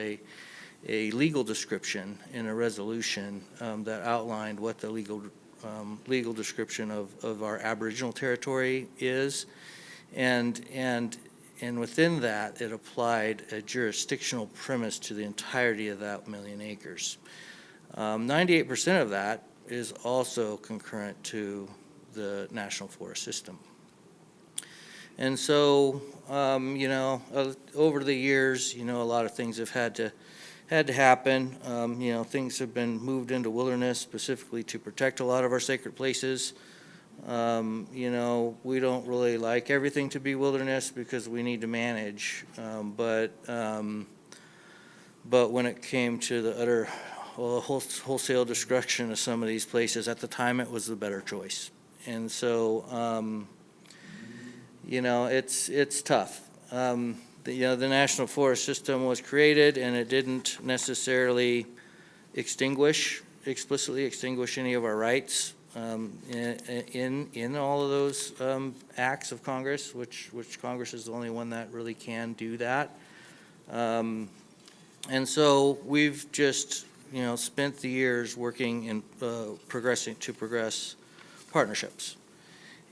a legal description in a resolution that outlined what the legal description of our Aboriginal territory is, and within that it applied a jurisdictional premise to the entirety of that 1 million acres. 98% of that is also concurrent to the National Forest System. And so, you know, over the years, you know, a lot of things have had to happen. You know, things have been moved into wilderness specifically to protect a lot of our sacred places. You know, we don't really like everything to be wilderness because we need to manage. But when it came to the utter wholesale destruction of some of these places, at the time it was the better choice. And so, you know, it's tough. You know, the National Forest System was created, and it didn't necessarily explicitly extinguish any of our rights in all of those acts of Congress, which Congress is the only one that really can do that. And so we've just, you know, spent the years working in progress partnerships.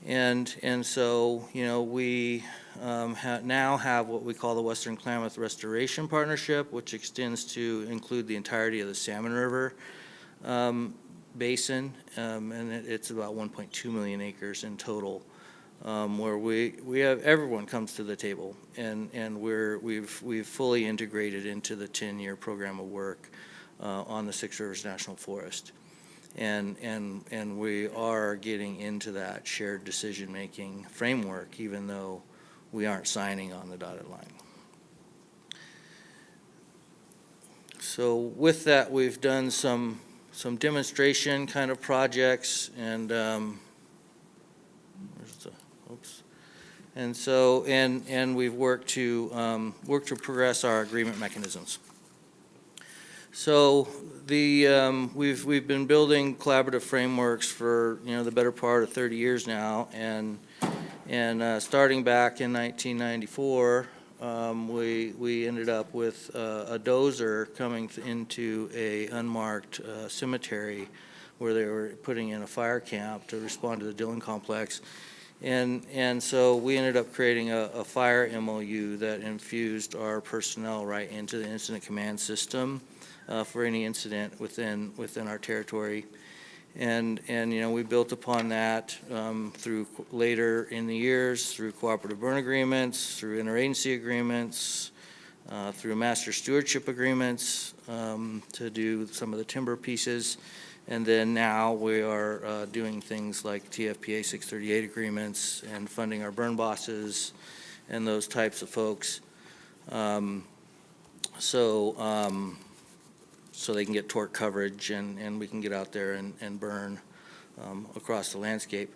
And so, you know, we now have what we call the Western Klamath Restoration Partnership, which extends to include the entirety of the Salmon River basin, and it's about 1.2 million acres in total, where we have everyone comes to the table, and we've fully integrated into the 10-year program of work on the Six Rivers National Forest. And we are getting into that shared decision-making framework, even though we aren't signing on the dotted line. So with that, we've done some demonstration kind of projects, and and so we've worked to progress our agreement mechanisms. So we've been building collaborative frameworks for, you know, the better part of 30 years now, and starting back in 1994, we ended up with a dozer coming into a unmarked cemetery where they were putting in a fire camp to respond to the Dillon complex, and so we ended up creating a fire MOU that infused our personnel right into the incident command system. For any incident within our territory, and you know, we built upon that through later in the years through cooperative burn agreements, through interagency agreements, through master stewardship agreements to do some of the timber pieces, and then now we are doing things like TFPA 638 agreements and funding our burn bosses those types of folks, so they can get torque coverage and we can get out there and burn across the landscape.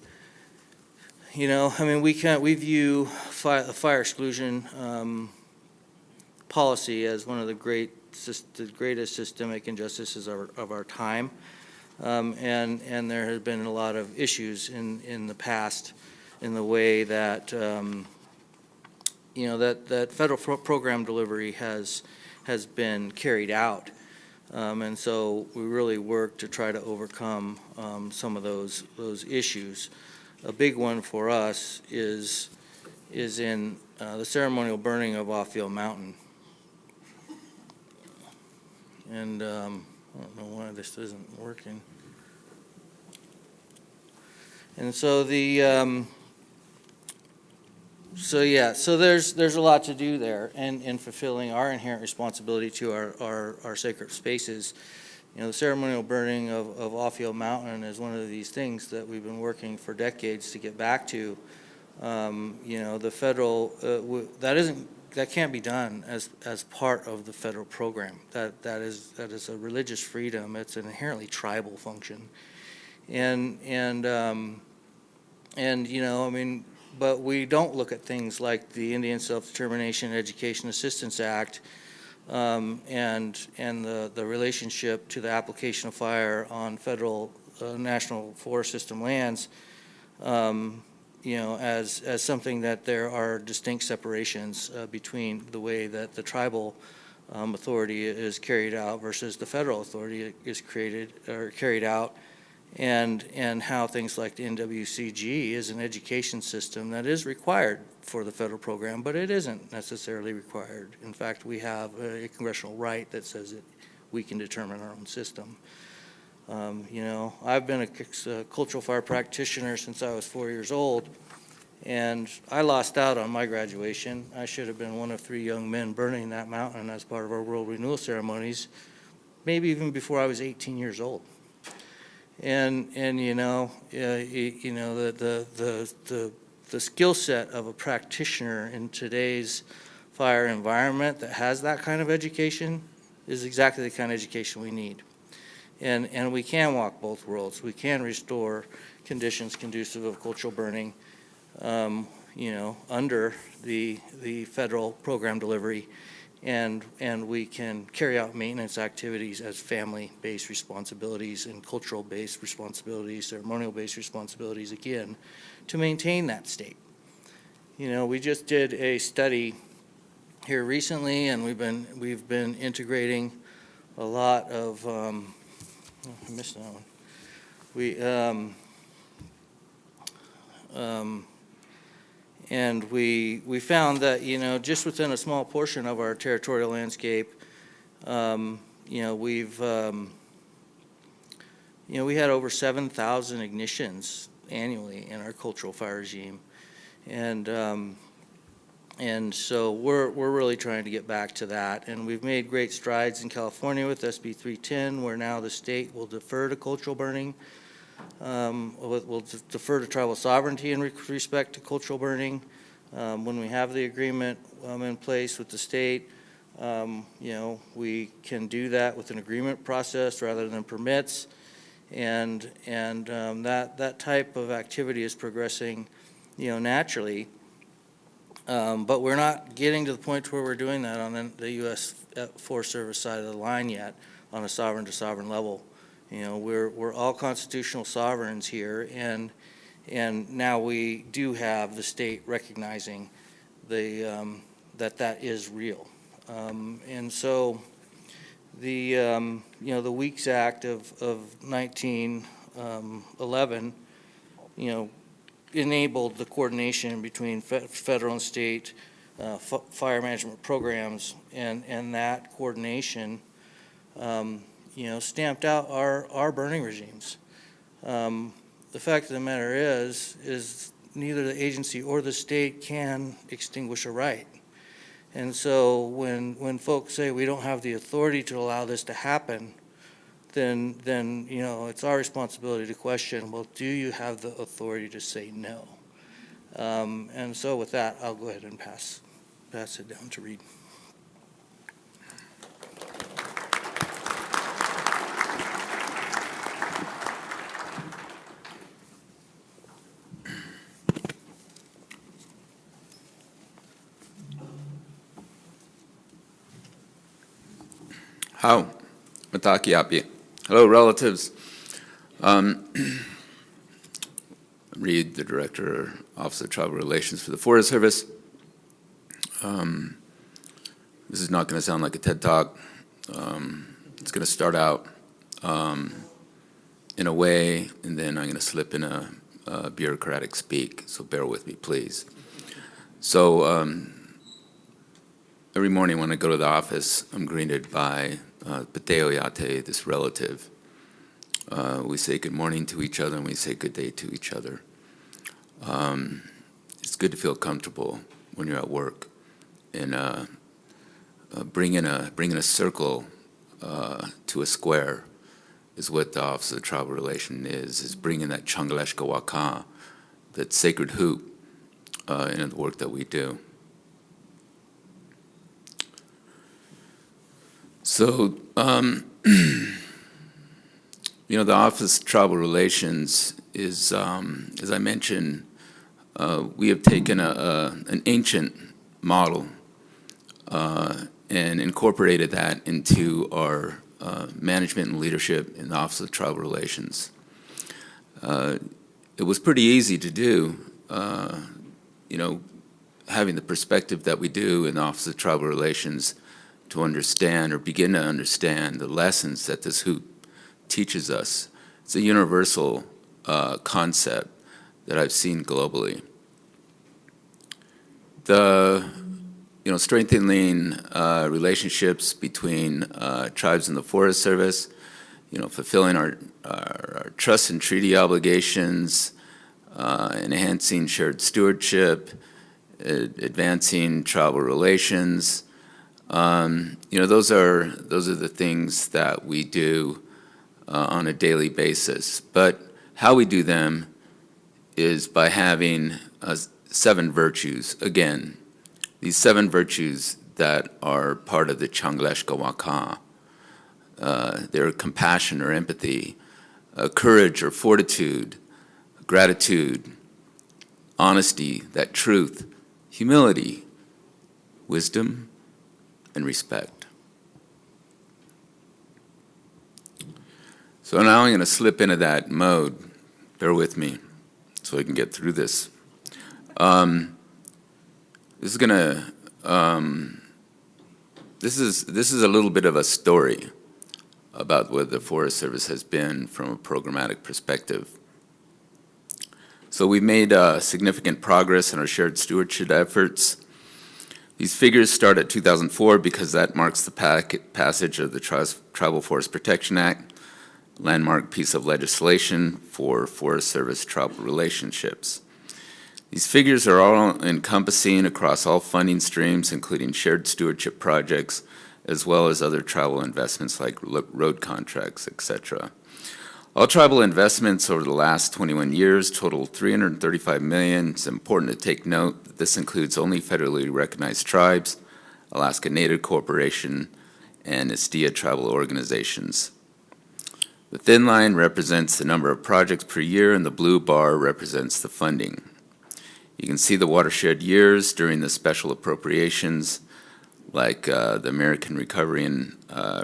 You know, I mean, we view fire exclusion policy as one of the greatest systemic injustices of our time, and there has been a lot of issues in the past in the way that you know that federal program delivery has been carried out, and so we really work to try to overcome some of those issues. A big one for us is in the ceremonial burning of Off-Field Mountain. And I don't know why this isn't working. And so so there's a lot to do there, and in fulfilling our inherent responsibility to our sacred spaces. You know, the ceremonial burning of Off-Field Mountain is one of these things that we've been working for decades to get back to. You know, the federal that can't be done as part of the federal program. That is a religious freedom. It's an inherently tribal function, and you know, I mean, but we don't look at things like the Indian Self-Determination Education Assistance Act. And the relationship to the application of fire on federal national forest system lands, you know, as something that there are distinct separations between the way that the tribal authority is carried out versus the federal authority is carried out, and how things like the NWCG is an education system that is required for the federal program, but it isn't necessarily required. In fact, we have a congressional right that says that we can determine our own system. You know, I've been a cultural fire practitioner since I was 4 years old, and I lost out on my graduation. I should have been one of 3 young men burning that mountain as part of our world renewal ceremonies, maybe even before I was 18 years old. And you know, the skill set of a practitioner in today's fire environment that has that kind of education is exactly the kind of education we need. And we can walk both worlds. We can restore conditions conducive of cultural burning, you know, under the federal program delivery, and we can carry out maintenance activities as family-based responsibilities and cultural-based responsibilities, ceremonial-based responsibilities, again, to maintain that state. You know, we just did a study here recently, and we've been integrating a lot of I missed that one. And we found that, you know, just within a small portion of our territorial landscape, you know, we had over 7,000 ignitions annually in our cultural fire regime, and so we're really trying to get back to that, and we've made great strides in California with SB 310, where now the state will defer to cultural burning. We'll defer to tribal sovereignty in respect to cultural burning. When we have the agreement in place with the state, you know, we can do that with an agreement process rather than permits, and that type of activity is progressing, you know, naturally. But we're not getting to the point where we're doing that on the U.S. Forest Service side of the line yet on a sovereign to sovereign level. You know, we're all constitutional sovereigns here, and now we do have the state recognizing that is real, and so the you know, the Weeks Act of 1911, you know, enabled the coordination between federal and state fire management programs, and that coordination, you know, stamped out our burning regimes. The fact of the matter is neither the agency or the state can extinguish a right. And so when folks say we don't have the authority to allow this to happen, then you know, it's our responsibility to question, well, do you have the authority to say no? And so with that, I'll go ahead and pass it down to Reed.
How? Mataki api. Hello, relatives. Reed, the Director, Office of Tribal Relations for the Forest Service. This is not going to sound like a TED Talk. It's going to start out in a way, and then I'm going to slip in a bureaucratic speak, so bear with me, please. So every morning when I go to the office, I'm greeted by Pateo Yate, this relative. We say good morning to each other, and we say good day to each other. It's good to feel comfortable when you're at work, and bringing a circle to a square is what the Office of Tribal Relation is bringing that Changaleshka Waka, that sacred hoop, in the work that we do. So, the Office of Tribal Relations is, as I mentioned, we have taken an ancient model and incorporated that into our management and leadership in the Office of Tribal Relations. It was pretty easy to do, having the perspective that we do in the Office of Tribal Relations, to understand or begin to understand the lessons that this hoop teaches us. It's a universal concept that I've seen globally. The strengthening relationships between tribes and the Forest Service, fulfilling our trust and treaty obligations, enhancing shared stewardship, advancing tribal relations. Those are the things that we do on a daily basis. But how we do them is by having 7 virtues. Again, these 7 virtues that are part of the Changaleshka Waka. They're compassion or empathy, courage or fortitude, gratitude, honesty, that truth, humility, wisdom, and respect. So now I'm going to slip into that mode. Bear with me so I can get through this. This is a little bit of a story about what the Forest Service has been from a programmatic perspective. So we made significant progress in our shared stewardship efforts. These figures start at 2004 because that marks the passage of the Tribal Forest Protection Act, landmark piece of legislation for Forest Service tribal relationships. These figures are all encompassing across all funding streams, including shared stewardship projects, as well as other tribal investments like road contracts, etc. All tribal investments over the last 21 years total $335 million. It's important to take note that this includes only federally recognized tribes, Alaska Native Corporation, and ISTEA tribal organizations. The thin line represents the number of projects per year, and the blue bar represents the funding. You can see the watershed years during the special appropriations, like the American Recovery and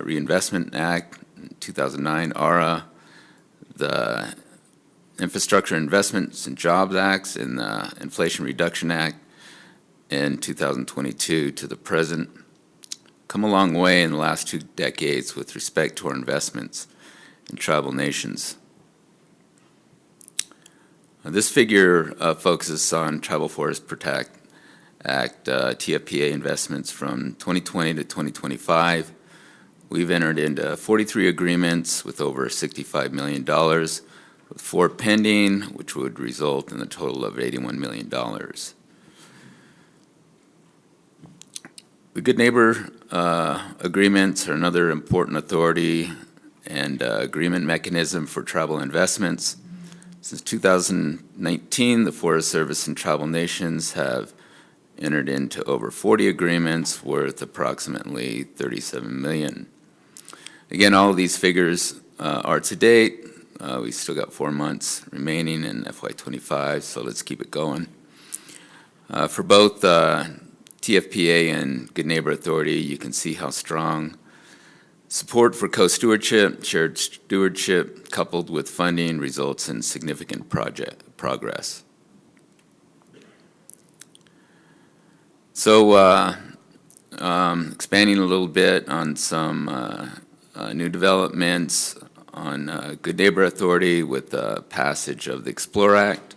Reinvestment Act, 2009, ARA, the Infrastructure Investments and Jobs Acts, and the Inflation Reduction Act in 2022 to the present. Come a long way in the last 2 decades with respect to our investments in tribal nations. This figure focuses on Tribal Forest Protect Act TFPA investments from 2020 to 2025. We've entered into 43 agreements with over $65 million, with 4 pending, which would result in a total of $81 million. The Good Neighbor agreements are another important authority and agreement mechanism for tribal investments. Since 2019, the Forest Service and tribal nations have entered into over 40 agreements worth approximately $37 million. Again, all of these figures are to date. We still got 4 months remaining in FY25, so let's keep it going. For both TFPA and Good Neighbor Authority, you can see how strong support for co-stewardship, shared stewardship, coupled with funding results in significant progress. So expanding a little bit on some new developments on Good Neighbor Authority with the passage of the Explore Act.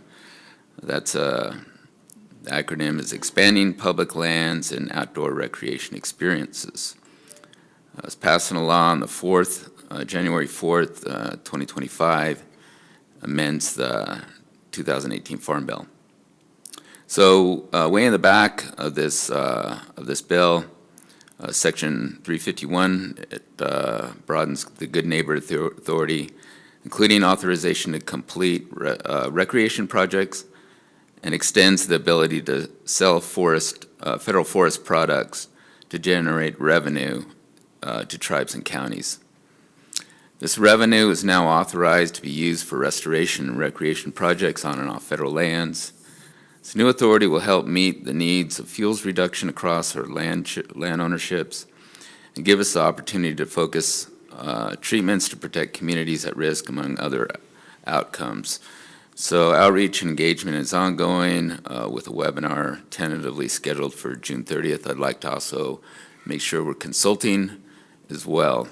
That's the acronym is Expanding Public Lands and Outdoor Recreation Experiences. It was passed into law on the January 4th, 2025, amends the 2018 Farm Bill. So way in the back of this bill, Section 351, it broadens the Good Neighbor Authority, including authorization to complete recreation projects, and extends the ability to sell federal forest products to generate revenue to tribes and counties. This revenue is now authorized to be used for restoration and recreation projects on and off federal lands. This new authority will help meet the needs of fuels reduction across our land ownerships and give us the opportunity to focus treatments to protect communities at risk, among other outcomes. So outreach and engagement is ongoing with a webinar tentatively scheduled for June 30th. I'd like to also make sure we're consulting as well.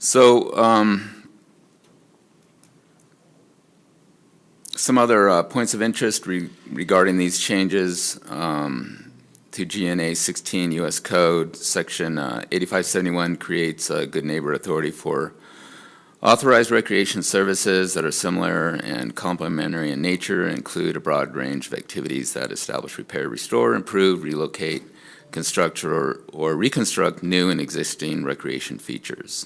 So some other points of interest regarding these changes to GNA 16 U.S. Code, Section 8571 creates a Good Neighbor Authority for authorized recreation services that are similar and complementary in nature, include a broad range of activities that establish, repair, restore, improve, relocate, construct, or reconstruct new and existing recreation features.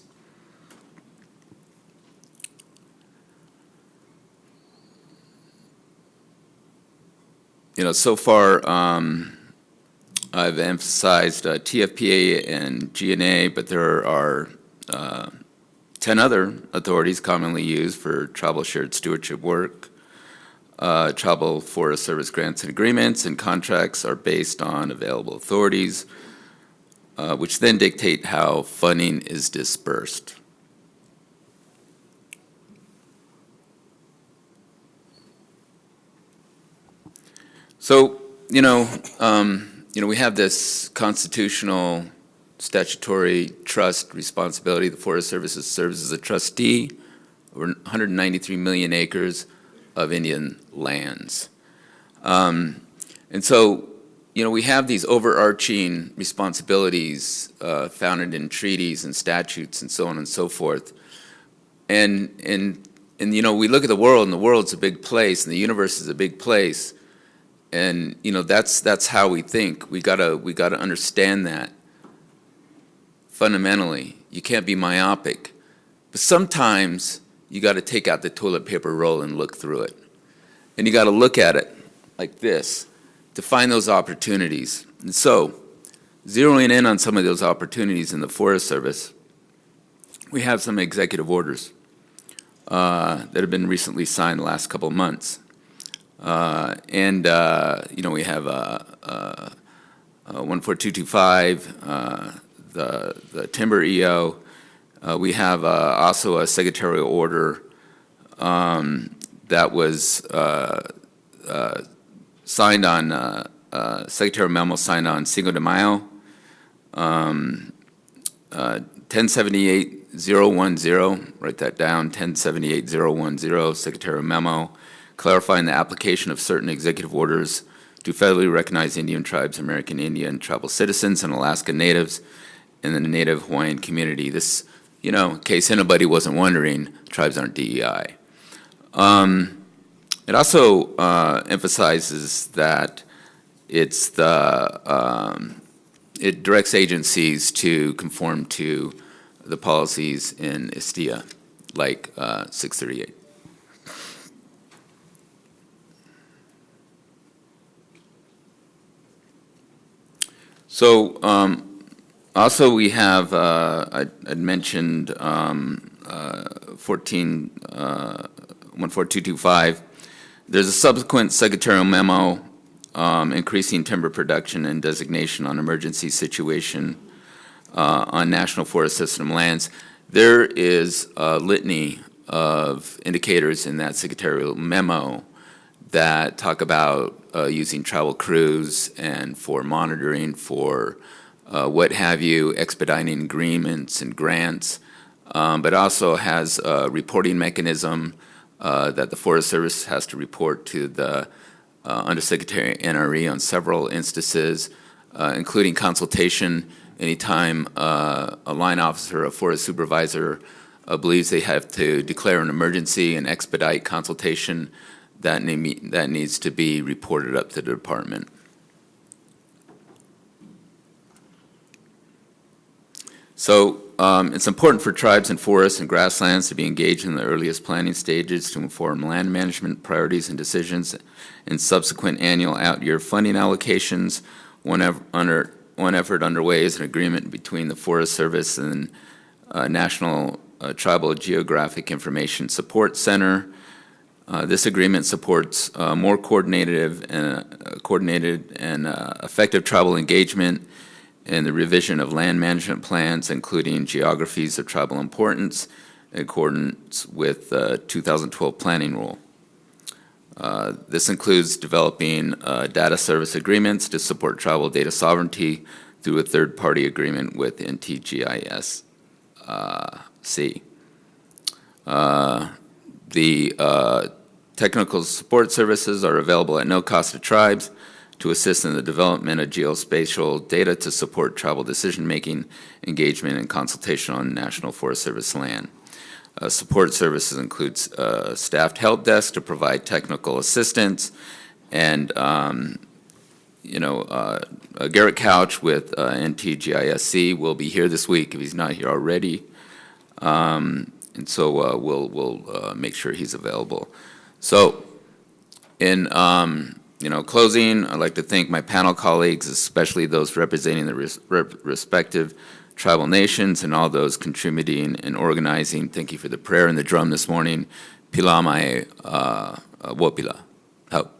You know, so far I've emphasized TFPA and GNA, but there are 10 other authorities commonly used for tribal shared stewardship work. Tribal Forest Service grants and agreements and contracts are based on available authorities, which then dictate how funding is dispersed. So, we have this constitutional statutory trust responsibility. The Forest Service serves as a trustee over 193 million acres of Indian lands. And so, we have these overarching responsibilities founded in treaties and statutes and so on and so forth. And we look at the world, and the world's a big place, and the universe is a big place. And that's how we think. We gotta understand that fundamentally. You can't be myopic, but sometimes you got to take out the toilet paper roll and look through it, and you got to look at it like this to find those opportunities. And so, zeroing in on some of those opportunities in the Forest Service, we have some executive orders that have been recently signed the last couple of months. We have 14225, the timber EO. We have also a secretarial order that was signed on, Secretarial memo signed on Cinco de Mayo, 1078-010, write that down, 1078-010, Secretarial memo, clarifying the application of certain executive orders to federally recognize Indian tribes, American Indian tribal citizens, and Alaska Natives in the Native Hawaiian community. This, in case anybody wasn't wondering, tribes aren't DEI. It also emphasizes that it's it directs agencies to conform to the policies in ISTIA, like 638. So also we have, I'd mentioned 14225. There's a subsequent secretarial memo increasing timber production and designation on emergency situation on National Forest System lands. There is a litany of indicators in that secretarial memo that talk about using travel crews and for monitoring, for what have you, expediting agreements and grants, but also has a reporting mechanism that the Forest Service has to report to the Undersecretary NRE on several instances, including consultation anytime a line officer, a forest supervisor believes they have to declare an emergency and expedite consultation. That needs to be reported up to the department. So it's important for tribes and forests and grasslands to be engaged in the earliest planning stages to inform land management priorities and decisions in subsequent annual out-year funding allocations. One effort underway is an agreement between the Forest Service and National Tribal Geographic Information Support Center. This agreement supports more coordinated and effective tribal engagement in the revision of land management plans, including geographies of tribal importance, in accordance with the 2012 planning rule. This includes developing data service agreements to support tribal data sovereignty through a third-party agreement with NTGIS. The technical support services are available at no cost to tribes to assist in the development of geospatial data to support tribal decision-making, engagement, and consultation on National Forest Service land. Support services includes staffed help desk to provide technical assistance, and Garrett Couch with NTGISC will be here this week if he's not here already. And so we'll make sure he's available. So in closing, I'd like to thank my panel colleagues, especially those representing the respective tribal nations and all those contributing and organizing. Thank you for the prayer and the drum this morning. Pila mai wopila. Hau.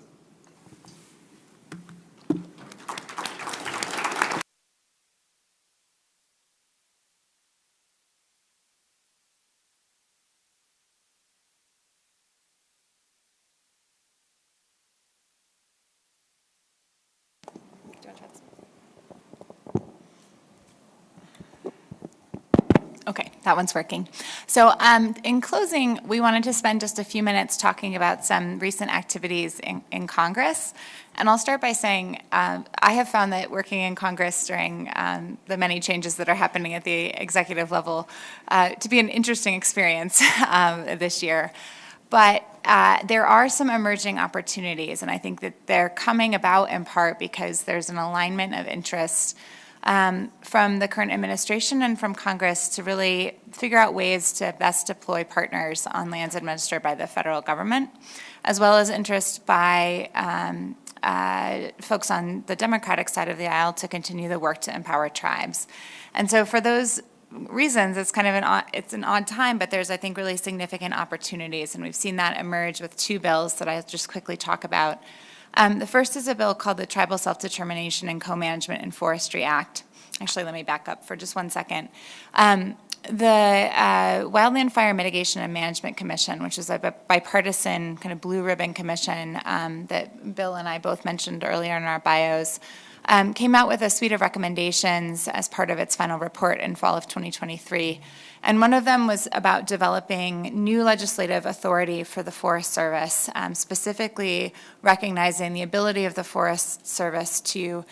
Okay, that one's working. So in closing, we wanted to spend just a few minutes talking about some recent activities in Congress. And I'll start by saying I have found that working in Congress during the many changes that are happening at the executive level to be an interesting experience this year. But there are some emerging opportunities, and I think that they're coming about in part because there's an alignment of interest from the current administration and from Congress to really figure out ways to best deploy partners on lands administered by the federal government, as well as interest by folks on the Democratic side of the aisle to continue the work to empower tribes. And so for those reasons, it's kind of an odd time, but there's, I think, really significant opportunities, and we've seen that emerge with two bills that I'll just quickly talk about. The first is a bill called the Tribal Self-Determination and Co-Management in Forestry Act. Actually, let me back up for just 1 second. The Wildland Fire Mitigation and Management Commission, which is a bipartisan kind of blue ribbon commission that Bill and I both mentioned earlier in our bios, came out with a suite of recommendations as part of its final report in fall of 2023. And one of them was about developing new legislative authority for the Forest Service, specifically recognizing the ability of the Forest Service to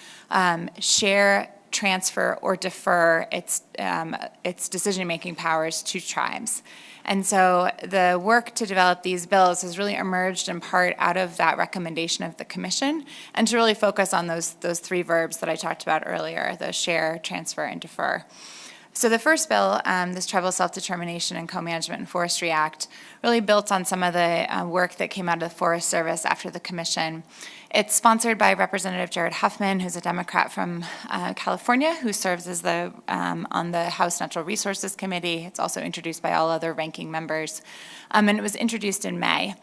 share, transfer, or defer its decision-making powers to tribes. And so the work to develop these bills has really emerged in part out of that recommendation of the commission, and to really focus on those three verbs that I talked about earlier, the share, transfer, and defer. So the first bill, this Tribal Self-Determination and Co-Management in Forestry Act, really built on some of the work that came out of the Forest Service after the commission. It's sponsored by Representative Jared Huffman, who's a Democrat from California, who serves as on the House Natural Resources Committee. It's also introduced by all other ranking members, and it was introduced in May.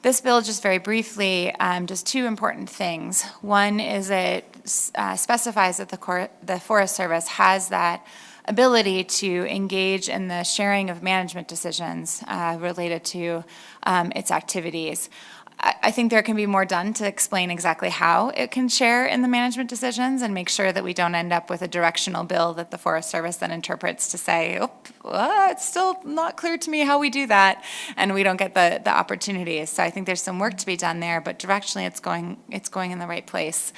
This bill, just very briefly, does two important things. One is it specifies that the Forest Service has that ability to engage in the sharing of management decisions related to its activities. I think there can be more done to explain exactly how it can share in the management decisions and make sure that we don't end up with a directional bill that the Forest Service then interprets to say, it's still not clear to me how we do that, and we don't get the opportunities. So I think there's some work to be done there, but directionally it's going in the right place.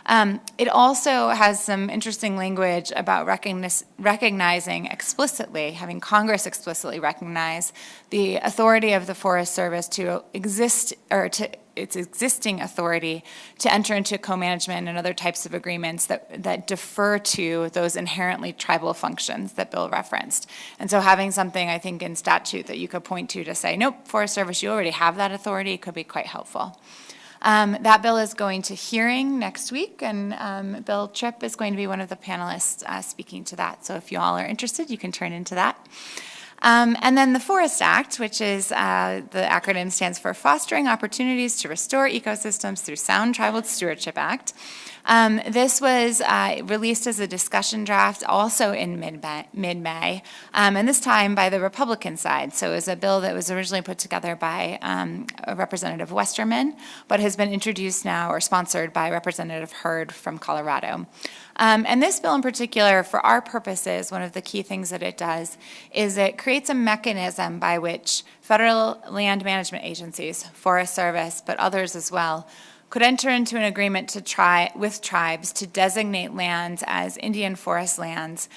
It also has some interesting language about recognizing explicitly, having Congress explicitly recognize the authority of the Forest Service to exist, or to its existing authority to enter into co-management and other types of agreements that defer to those inherently tribal functions that Bill referenced. And so having something, I think, in statute that you could point to say, nope, Forest Service, you already have that authority, could be quite helpful. That bill is going to hearing next week, and Bill Tripp is going to be one of the panelists speaking to that. So if you all are interested, you can turn into that. And then the Forest Act, which is the acronym stands for Fostering Opportunities to Restore Ecosystems Through Sound Tribal Stewardship Act. This was released as a discussion draft also in mid-May, and this time by the Republican side. So it was a bill that was originally put together by Representative Westerman, but has been introduced now or sponsored by Representative Hurd from Colorado. And this bill in particular, for our purposes, one of the key things that it does is it creates a mechanism by which federal land management agencies, Forest Service, but others as well, could enter into an agreement with tribes to designate lands as Indian forest lands,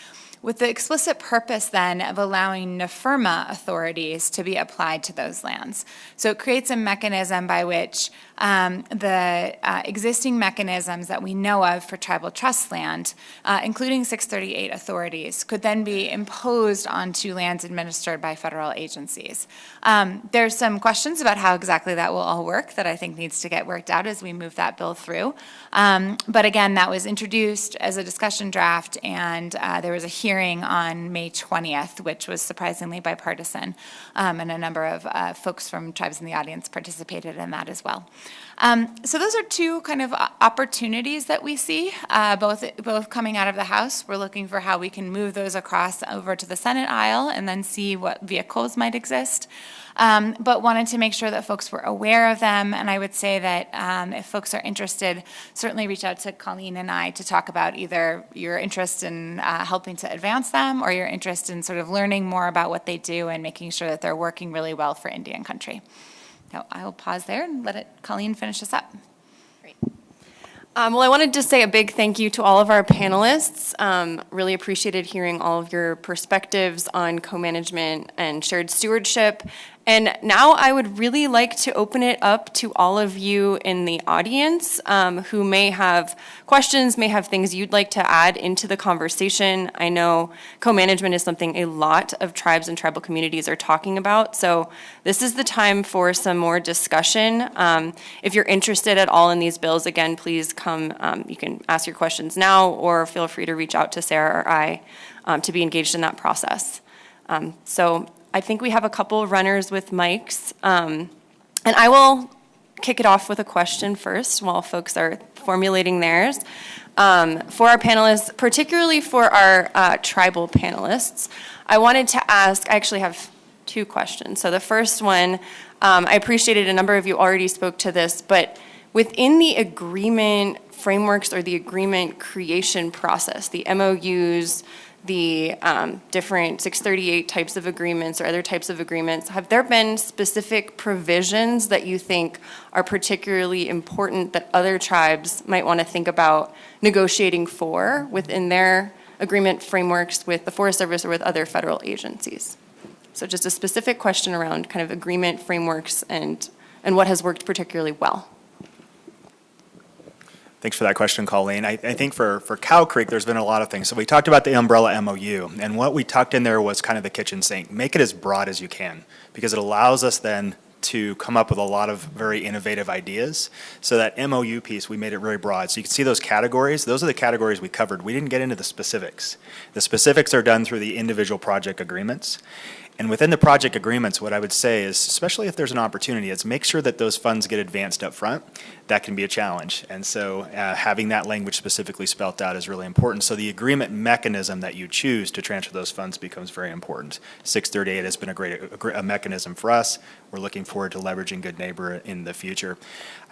with the explicit purpose then of allowing NFIRMA authorities to be applied to those lands. So it creates a mechanism by which the existing mechanisms that we know of for tribal trust land, including 638 authorities, could then be imposed onto lands administered by federal agencies. There's some questions about how exactly that will all work that I think needs to get worked out as we move that bill through. But again, that was introduced as a discussion draft, and there was a hearing on May 20th, which was surprisingly bipartisan, and a number of folks from tribes in the audience participated in that as well. So those are two kind of opportunities that we see, both coming out of the House. We're looking for how we can move those across over to the Senate aisle and then see what vehicles might exist. But wanted to make sure that folks were aware of them, and I would say that if folks are interested, certainly reach out to Colleen and I to talk about either your interest in helping to advance them or your interest in sort of learning more about what they do and making sure that they're working really well for Indian country. So I will pause there and let Colleen finish this up.
Great. Well, I wanted to say a big thank you to all of our panelists. Really appreciated hearing all of your perspectives on co-management and shared stewardship. And now I would really like to open it up to all of you in the audience who may have questions, may have things you'd like to add into the conversation. I know co-management is something a lot of tribes and tribal communities are talking about, so this is the time for some more discussion. If you're interested at all in these bills, again, please come. You can ask your questions now, or feel free to reach out to Sara or I to be engaged in that process. So I think we have a couple of runners with mics, and I will kick it off with a question first while folks are formulating theirs. For our panelists, particularly for our tribal panelists, I wanted to ask, I actually have two questions. So the first one, I appreciated a number of you already spoke to this, but within the agreement frameworks or the agreement creation process, the MOUs, the different 638 types of agreements or other types of agreements, have there been specific provisions that you think are particularly important that other tribes might want to think about negotiating for within their agreement frameworks with the Forest Service or with other federal agencies? So just a specific question around kind of agreement frameworks and what has worked particularly well.
Thanks for that question, Colleen. I think for Cow Creek, there's been a lot of things. So we talked about the umbrella MOU, and what we tucked in there was kind of the kitchen sink. Make it as broad as you can, because it allows us then to come up with a lot of very innovative ideas. So that MOU piece, we made it really broad. So you can see those categories. Those are the categories we covered. We didn't get into the specifics. The specifics are done through the individual project agreements. And within the project agreements, what I would say is, especially if there's an opportunity, is make sure that those funds get advanced up front. That can be a challenge. And so having that language specifically spelt out is really important. So the agreement mechanism that you choose to transfer those funds becomes very important. 638 has been a great mechanism for us. We're looking forward to leveraging Good Neighbor in the future.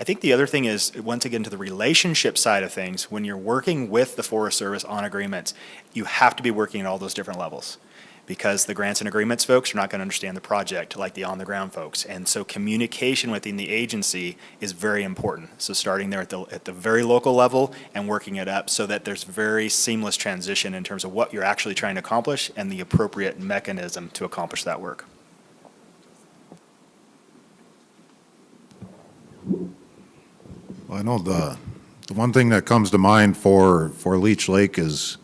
I think the other thing is, once again, to the relationship side of things, when you're working with the Forest Service on agreements, you have to be working at all those different levels, because the grants and agreements folks are not going to understand the project like the on-the-ground folks. And so communication within the agency is very important. So starting there at the very local level and working it up so that there's very seamless transition in terms of what you're actually trying to accomplish and the appropriate mechanism to accomplish that work.
Well, I know the one thing that comes to mind for Leech Lake is,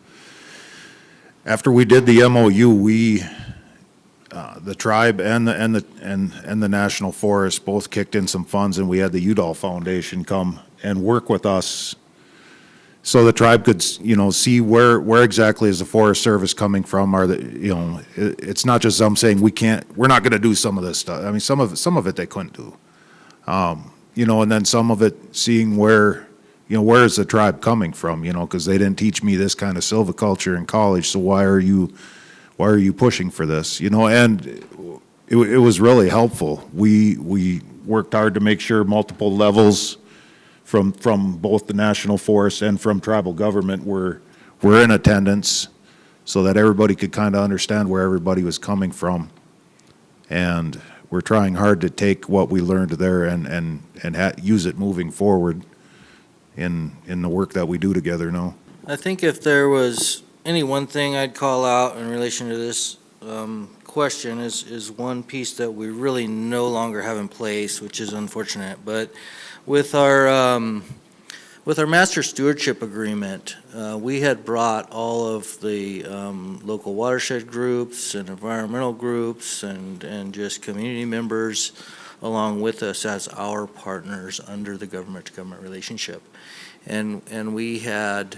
after we did the MOU, we, the tribe and the National Forest both kicked in some funds, and we had the Udall Foundation come and work with us, so the tribe could, see where exactly is the Forest Service coming from. Are the, it's not just them saying we're not going to do some of this stuff. I mean, some of it they couldn't do, and then some of it seeing where is the tribe coming from, because they didn't teach me this kind of silviculture in college, so why are you pushing for this, and it was really helpful. We worked hard to make sure multiple levels from both the National Forest and from tribal government were in attendance, so that everybody could kind of understand where everybody was coming from. And we're trying hard to take what we learned there and use it moving forward in the work that we do together now.
I think if there was any one thing I'd call out in relation to this question is one piece that we really no longer have in place, which is unfortunate. But with our master stewardship agreement, we had brought all of the local watershed groups and environmental groups and just community members along with us as our partners under the government-to-government relationship. And we had,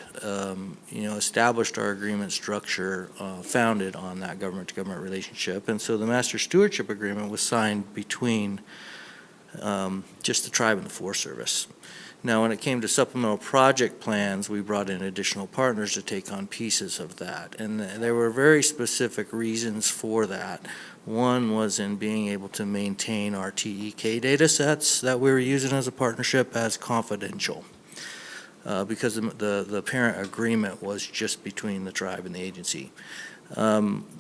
established our agreement structure founded on that government-to-government relationship. And so the Master Stewardship Agreement was signed between just the tribe and the Forest Service. Now, when it came to supplemental project plans, we brought in additional partners to take on pieces of that. And there were very specific reasons for that. One was in being able to maintain our TEK data sets that we were using as a partnership as confidential. Because the parent agreement was just between the tribe and the agency.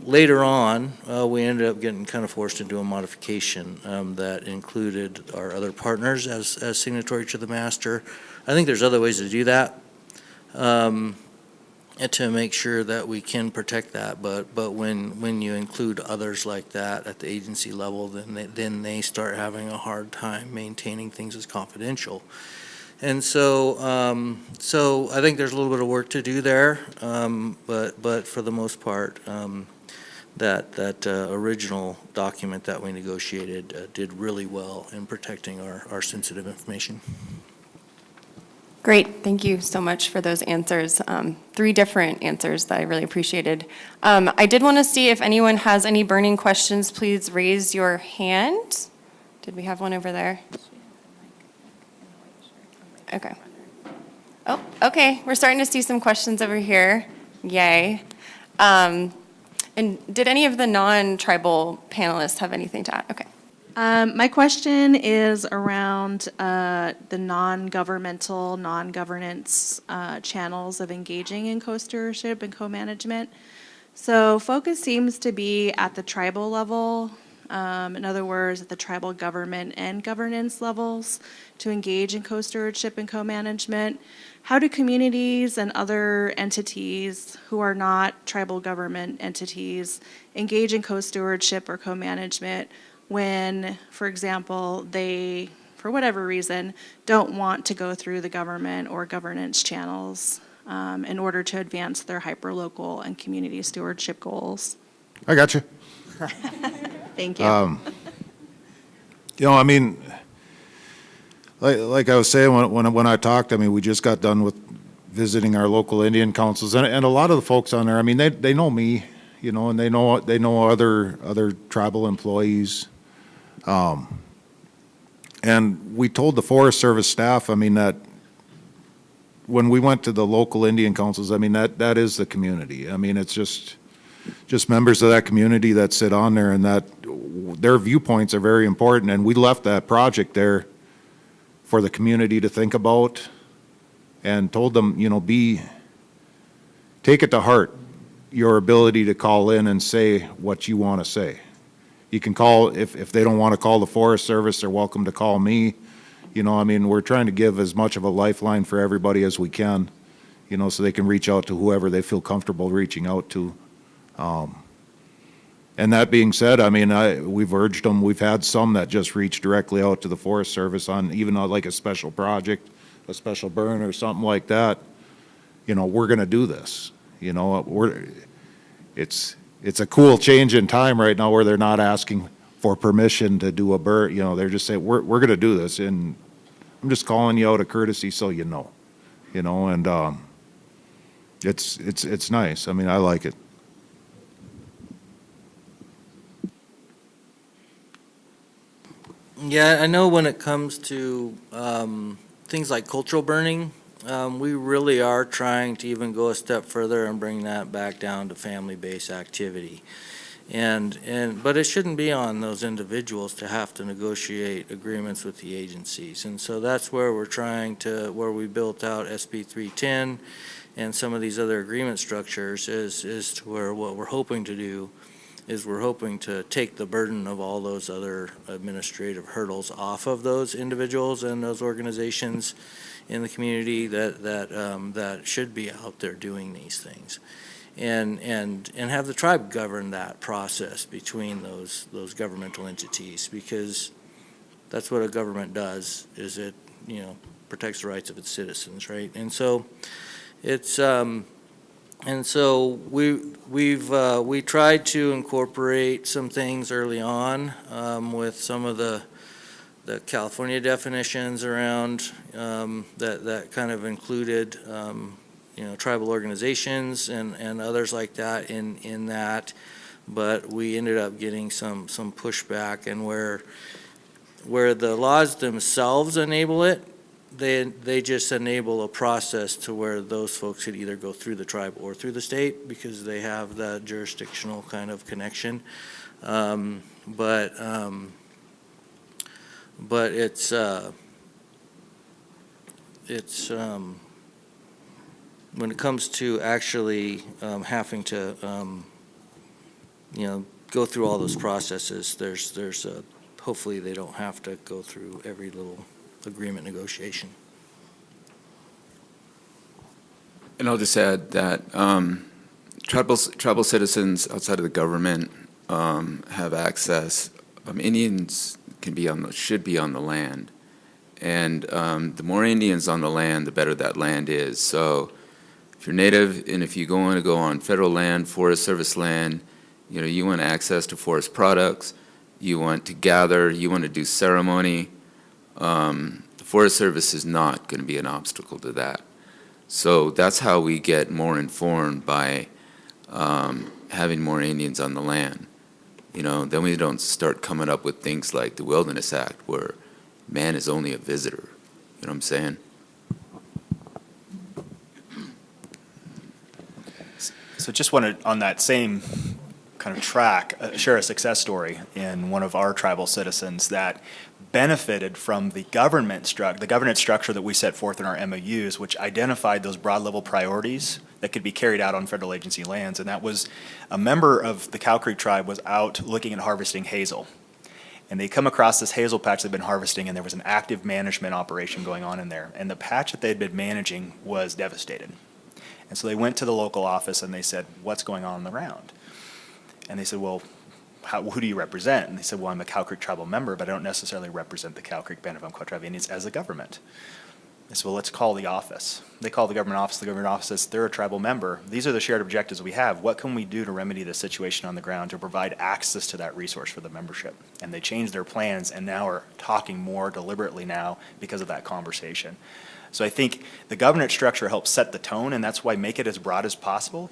Later on, we ended up getting kind of forced into a modification that included our other partners as signatory to the master. I think there's other ways to do that and to make sure that we can protect that. But when you include others like that at the agency level, then they start having a hard time maintaining things as confidential. And so I think there's a little bit of work to do there, but for the most part, that original document that we negotiated did really well in protecting our sensitive information.
Great, thank you so much for those answers. 3 different answers that I really appreciated. I did want to see if anyone has any burning questions, please raise your hand. Did we have one over there? Okay. Oh, okay. We're starting to see some questions over here. Yay. And did any of the non-tribal panelists have anything to add? Okay.
My question is around the non-governmental, non-governance channels of engaging in co-stewardship and co-management. So focus seems to be at the tribal level, in other words, at the tribal government and governance levels to engage in co-stewardship and co-management. How do communities and other entities who are not tribal government entities engage in co-stewardship or co-management when, for example, they, for whatever reason, don't want to go through the government or governance channels in order to advance their hyperlocal and community stewardship goals?
I got you.
Thank you.
You know, I mean, like I was saying when I talked, I mean, we just got done with visiting our local Indian councils, and a lot of the folks on there, I mean, they know me, you know, and they know other tribal employees. And we told the Forest Service staff, I mean, that when we went to the local Indian councils, I mean, that is the community. I mean, it's just members of that community that sit on there, and that their viewpoints are very important. And we left that project there for the community to think about, and told them, you know, take it to heart, your ability to call in and say what you want to say. You can call, if they don't want to call the Forest Service, they're welcome to call me. You know, I mean, we're trying to give as much of a lifeline for everybody as we can, you know, so they can reach out to whoever they feel comfortable reaching out to. And that being said, I mean, we've urged them, we've had some that just reach directly out to the Forest Service on even like a special project, a special burn or something like that. You know, we're going to do this. You know, it's a cool change in time right now where they're not asking for permission to do a burn. You know, they're just saying, we're going to do this, and I'm just calling you out of courtesy so you know, and it's nice. I mean, I like it.
Yeah, I know when it comes to things like cultural burning, we really are trying to even go a step further and bring that back down to family-based activity. But it shouldn't be on those individuals to have to negotiate agreements with the agencies. And so that's where where we built out SB 310 and some of these other agreement structures is to where what we're hoping to do is we're hoping to take the burden of all those other administrative hurdles off of those individuals and those organizations in the community that should be out there doing these things, and have the tribe govern that process between those governmental entities, because that's what a government does, is it, you know, protects the rights of its citizens, right? And so it's and so we tried to incorporate some things early on with some of the California definitions around that kind of included you know, tribal organizations and others like that in that, but we ended up getting some pushback, and where the laws themselves enable it, they just enable a process to where those folks could either go through the tribe or through the state because they have that jurisdictional kind of connection. But it's when it comes to actually having to you know, go through all those processes, there's hopefully they don't have to go through every little agreement negotiation.
And I'll just add that tribal citizens outside of the government have access. Indians should be on the land, and the more Indians on the land, the better that land is. So, if you're Native and if you want to go on federal land, Forest Service land, you know, you want access to forest products, you want to gather, you want to do ceremony. The Forest Service is not going to be an obstacle to that. So that's how we get more informed, by having more Indians on the land. You know, then we don't start coming up with things like the Wilderness Act, where man is only a visitor. You know what I'm saying?
So just wanted, on that same kind of share a success story in one of our tribal citizens that benefited from the governance structure that we set forth in our MOUs, which identified those broad level priorities that could be carried out on federal agency lands. And that was a member of the Karuk tribe was out looking at harvesting hazel. And they come across this hazel patch they've been harvesting, and there was an active management operation going on in there. And the patch that they'd been managing was devastated. And so they went to the local office and they said, what's going on the ground? And they said, well, who do you represent? And they said, well, I'm a Karuk tribal member, but I don't necessarily represent the Karuk Band of Umpqua Tribe Indians as a government. They said, well, let's call the office. They call the government office. The government office says, they're a tribal member. These are the shared objectives we have. What can we do to remedy the situation on the ground to provide access to that resource for the membership? And they changed their plans and now are talking more deliberately now because of that conversation. So I think the governance structure helps set the tone, and that's why make it as broad as possible.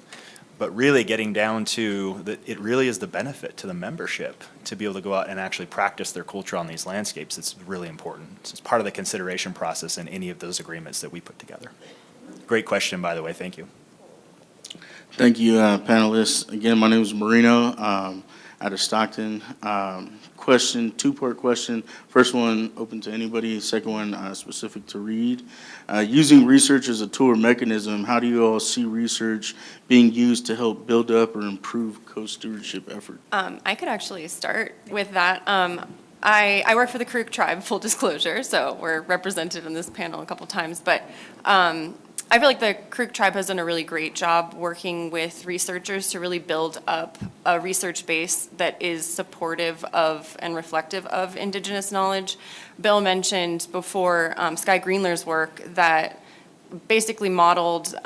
But really getting down to that, it really is the benefit to the membership to be able to go out and actually practice their culture on these landscapes. It's really important. So it's part of the consideration process in any of those agreements that we put together. Great question, by the way. Thank you.
Thank you, panelists. Again, my name is Marino out of Stockton. Question, two-part question. First one, open to anybody. Second one, specific to Reed. Using research as a tool or mechanism, how do you all see research being used to help build up or improve co-stewardship effort?
I could actually start with that. I work for the Karuk tribe, full disclosure, so we're represented in this panel a couple times, but I feel like the Karuk tribe has done a really great job working with researchers to really build up a research base that is supportive of and reflective of Indigenous knowledge. Bill mentioned before Sky Greenler's work that basically modeled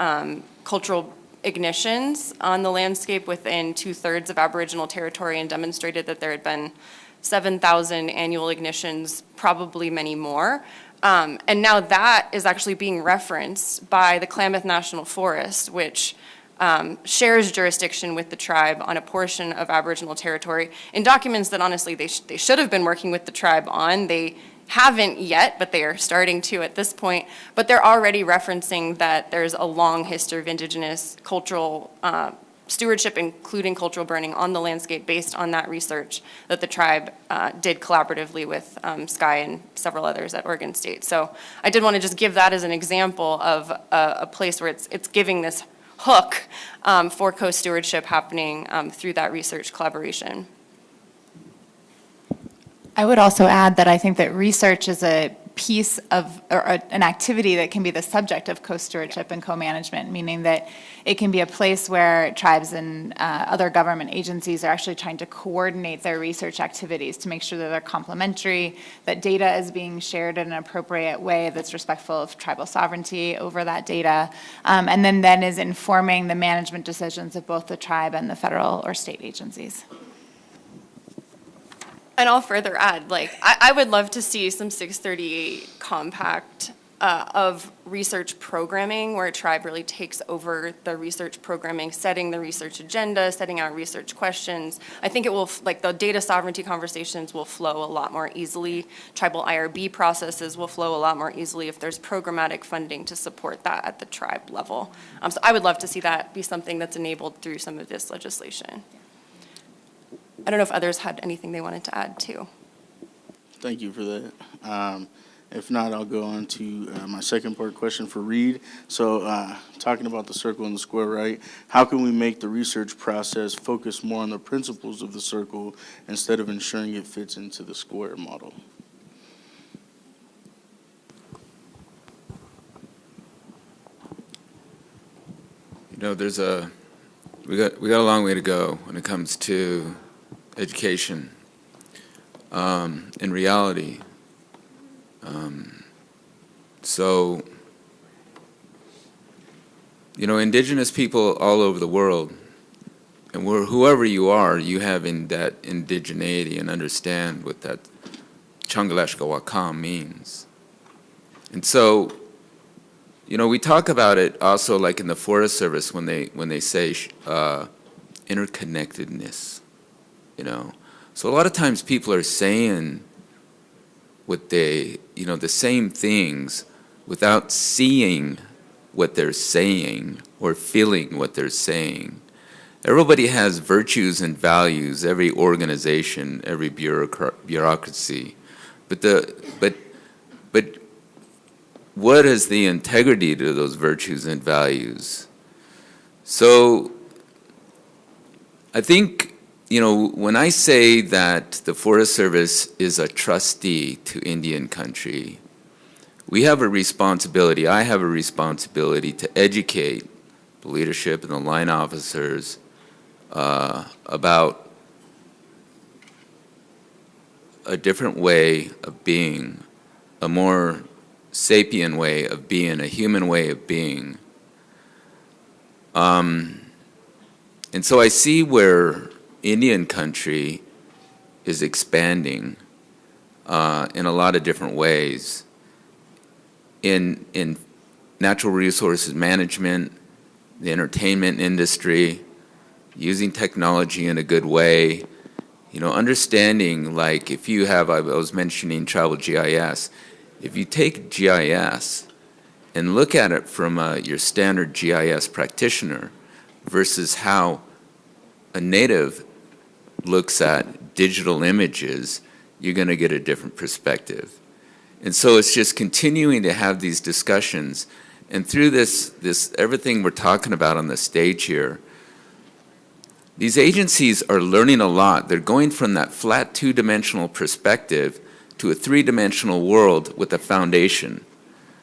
cultural ignitions on the landscape within 2/3 of Aboriginal territory and demonstrated that there had been 7,000 annual ignitions, probably many more. And now that is actually being referenced by the Klamath National Forest, which shares jurisdiction with the tribe on a portion of Aboriginal territory in documents that honestly they should have been working with the tribe on. They haven't yet, but they are starting to at this point. But they're already referencing that there's a long history of Indigenous cultural stewardship, including cultural burning, on the landscape based on that research that the tribe did collaboratively with Sky and several others at Oregon State. So I did want to just give that as an example of a place where it's giving this hook for co-stewardship happening through that research collaboration.
I would also add that I think that research is a piece of, or an activity that can be the subject of co-stewardship and co-management, meaning that it can be a place where tribes and other government agencies are actually trying to coordinate their research activities to make sure that they're complementary, that data is being shared in an appropriate way that's respectful of tribal sovereignty over that data, and then is informing the management decisions of both the tribe and the federal or state agencies.
And I'll further add, like, I would love to see some 638 compact of research programming where a tribe really takes over the research programming, setting the research agenda, setting out research questions. I think it will, like, the data sovereignty conversations will flow a lot more easily. Tribal IRB processes will flow a lot more easily if there's programmatic funding to support that at the tribe level. So I would love to see that be something that's enabled through some of this legislation. I don't know if others had anything they wanted to add too.
Thank you for that. If not, I'll go on to my second part question for Reed. So talking about the circle and the square, right? How can we make the research process focus more on the principles of the circle instead of ensuring it fits into the square model?
You know, we got a long way to go when it comes to education. In reality, so, you know, Indigenous people all over the world, and whoever you are, you have in that indigeneity and understand what that Changaleshka Wakam means. And so, you know, we talk about it also like in the Forest Service when they say interconnectedness, you know. So a lot of times people are saying what they, you know, the same things without seeing what they're saying or feeling what they're saying. Everybody has virtues and values, every organization, every bureaucracy. But what is the integrity to those virtues and values? So I think, you know, when I say that the Forest Service is a trustee to Indian country, we have a responsibility, I have a responsibility to educate the leadership and the line officers about a different way of being, a more sapient way of being, a human way of being. And so I see where Indian country is expanding in a lot of different ways. In natural resources management, the entertainment industry, using technology in a good way, you know, understanding, like if you have, I was mentioning tribal GIS, if you take GIS and look at it from your standard GIS practitioner versus how a native looks at digital images, you're going to get a different perspective. And so it's just continuing to have these discussions. And through this everything we're talking about on the stage here, these agencies are learning a lot. They're going from that flat two-dimensional perspective to a three-dimensional world with a foundation.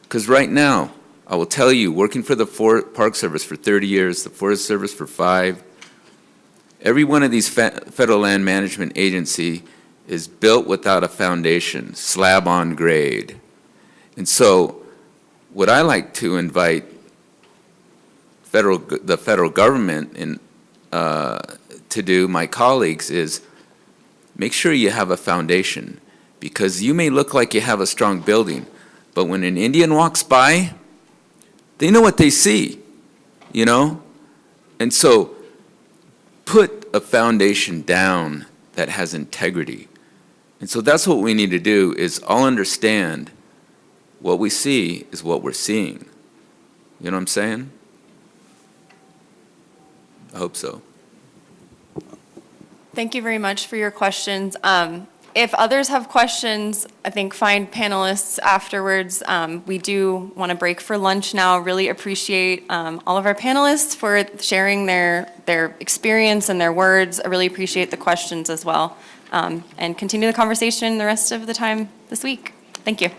Because right now, I will tell you, working for the Park Service for 30 years, the Forest Service for 5, every one of these federal land management agency is built without a foundation, slab on grade. And so what I like to invite the federal government to do, my colleagues, is make sure you have a foundation, because you may look like you have a strong building, but when an Indian walks by, they know what they see, you know? And so put a foundation down that has integrity. And so that's what we need to do, is all understand what we see is what we're seeing. You know what I'm saying? I hope so.
Thank you very much for your questions. If others have questions, I think find panelists afterwards. We do want to break for lunch now. Really appreciate all of our panelists for sharing their experience and their words. I really appreciate the questions as well. And continue the conversation the rest of the time this week. Thank you.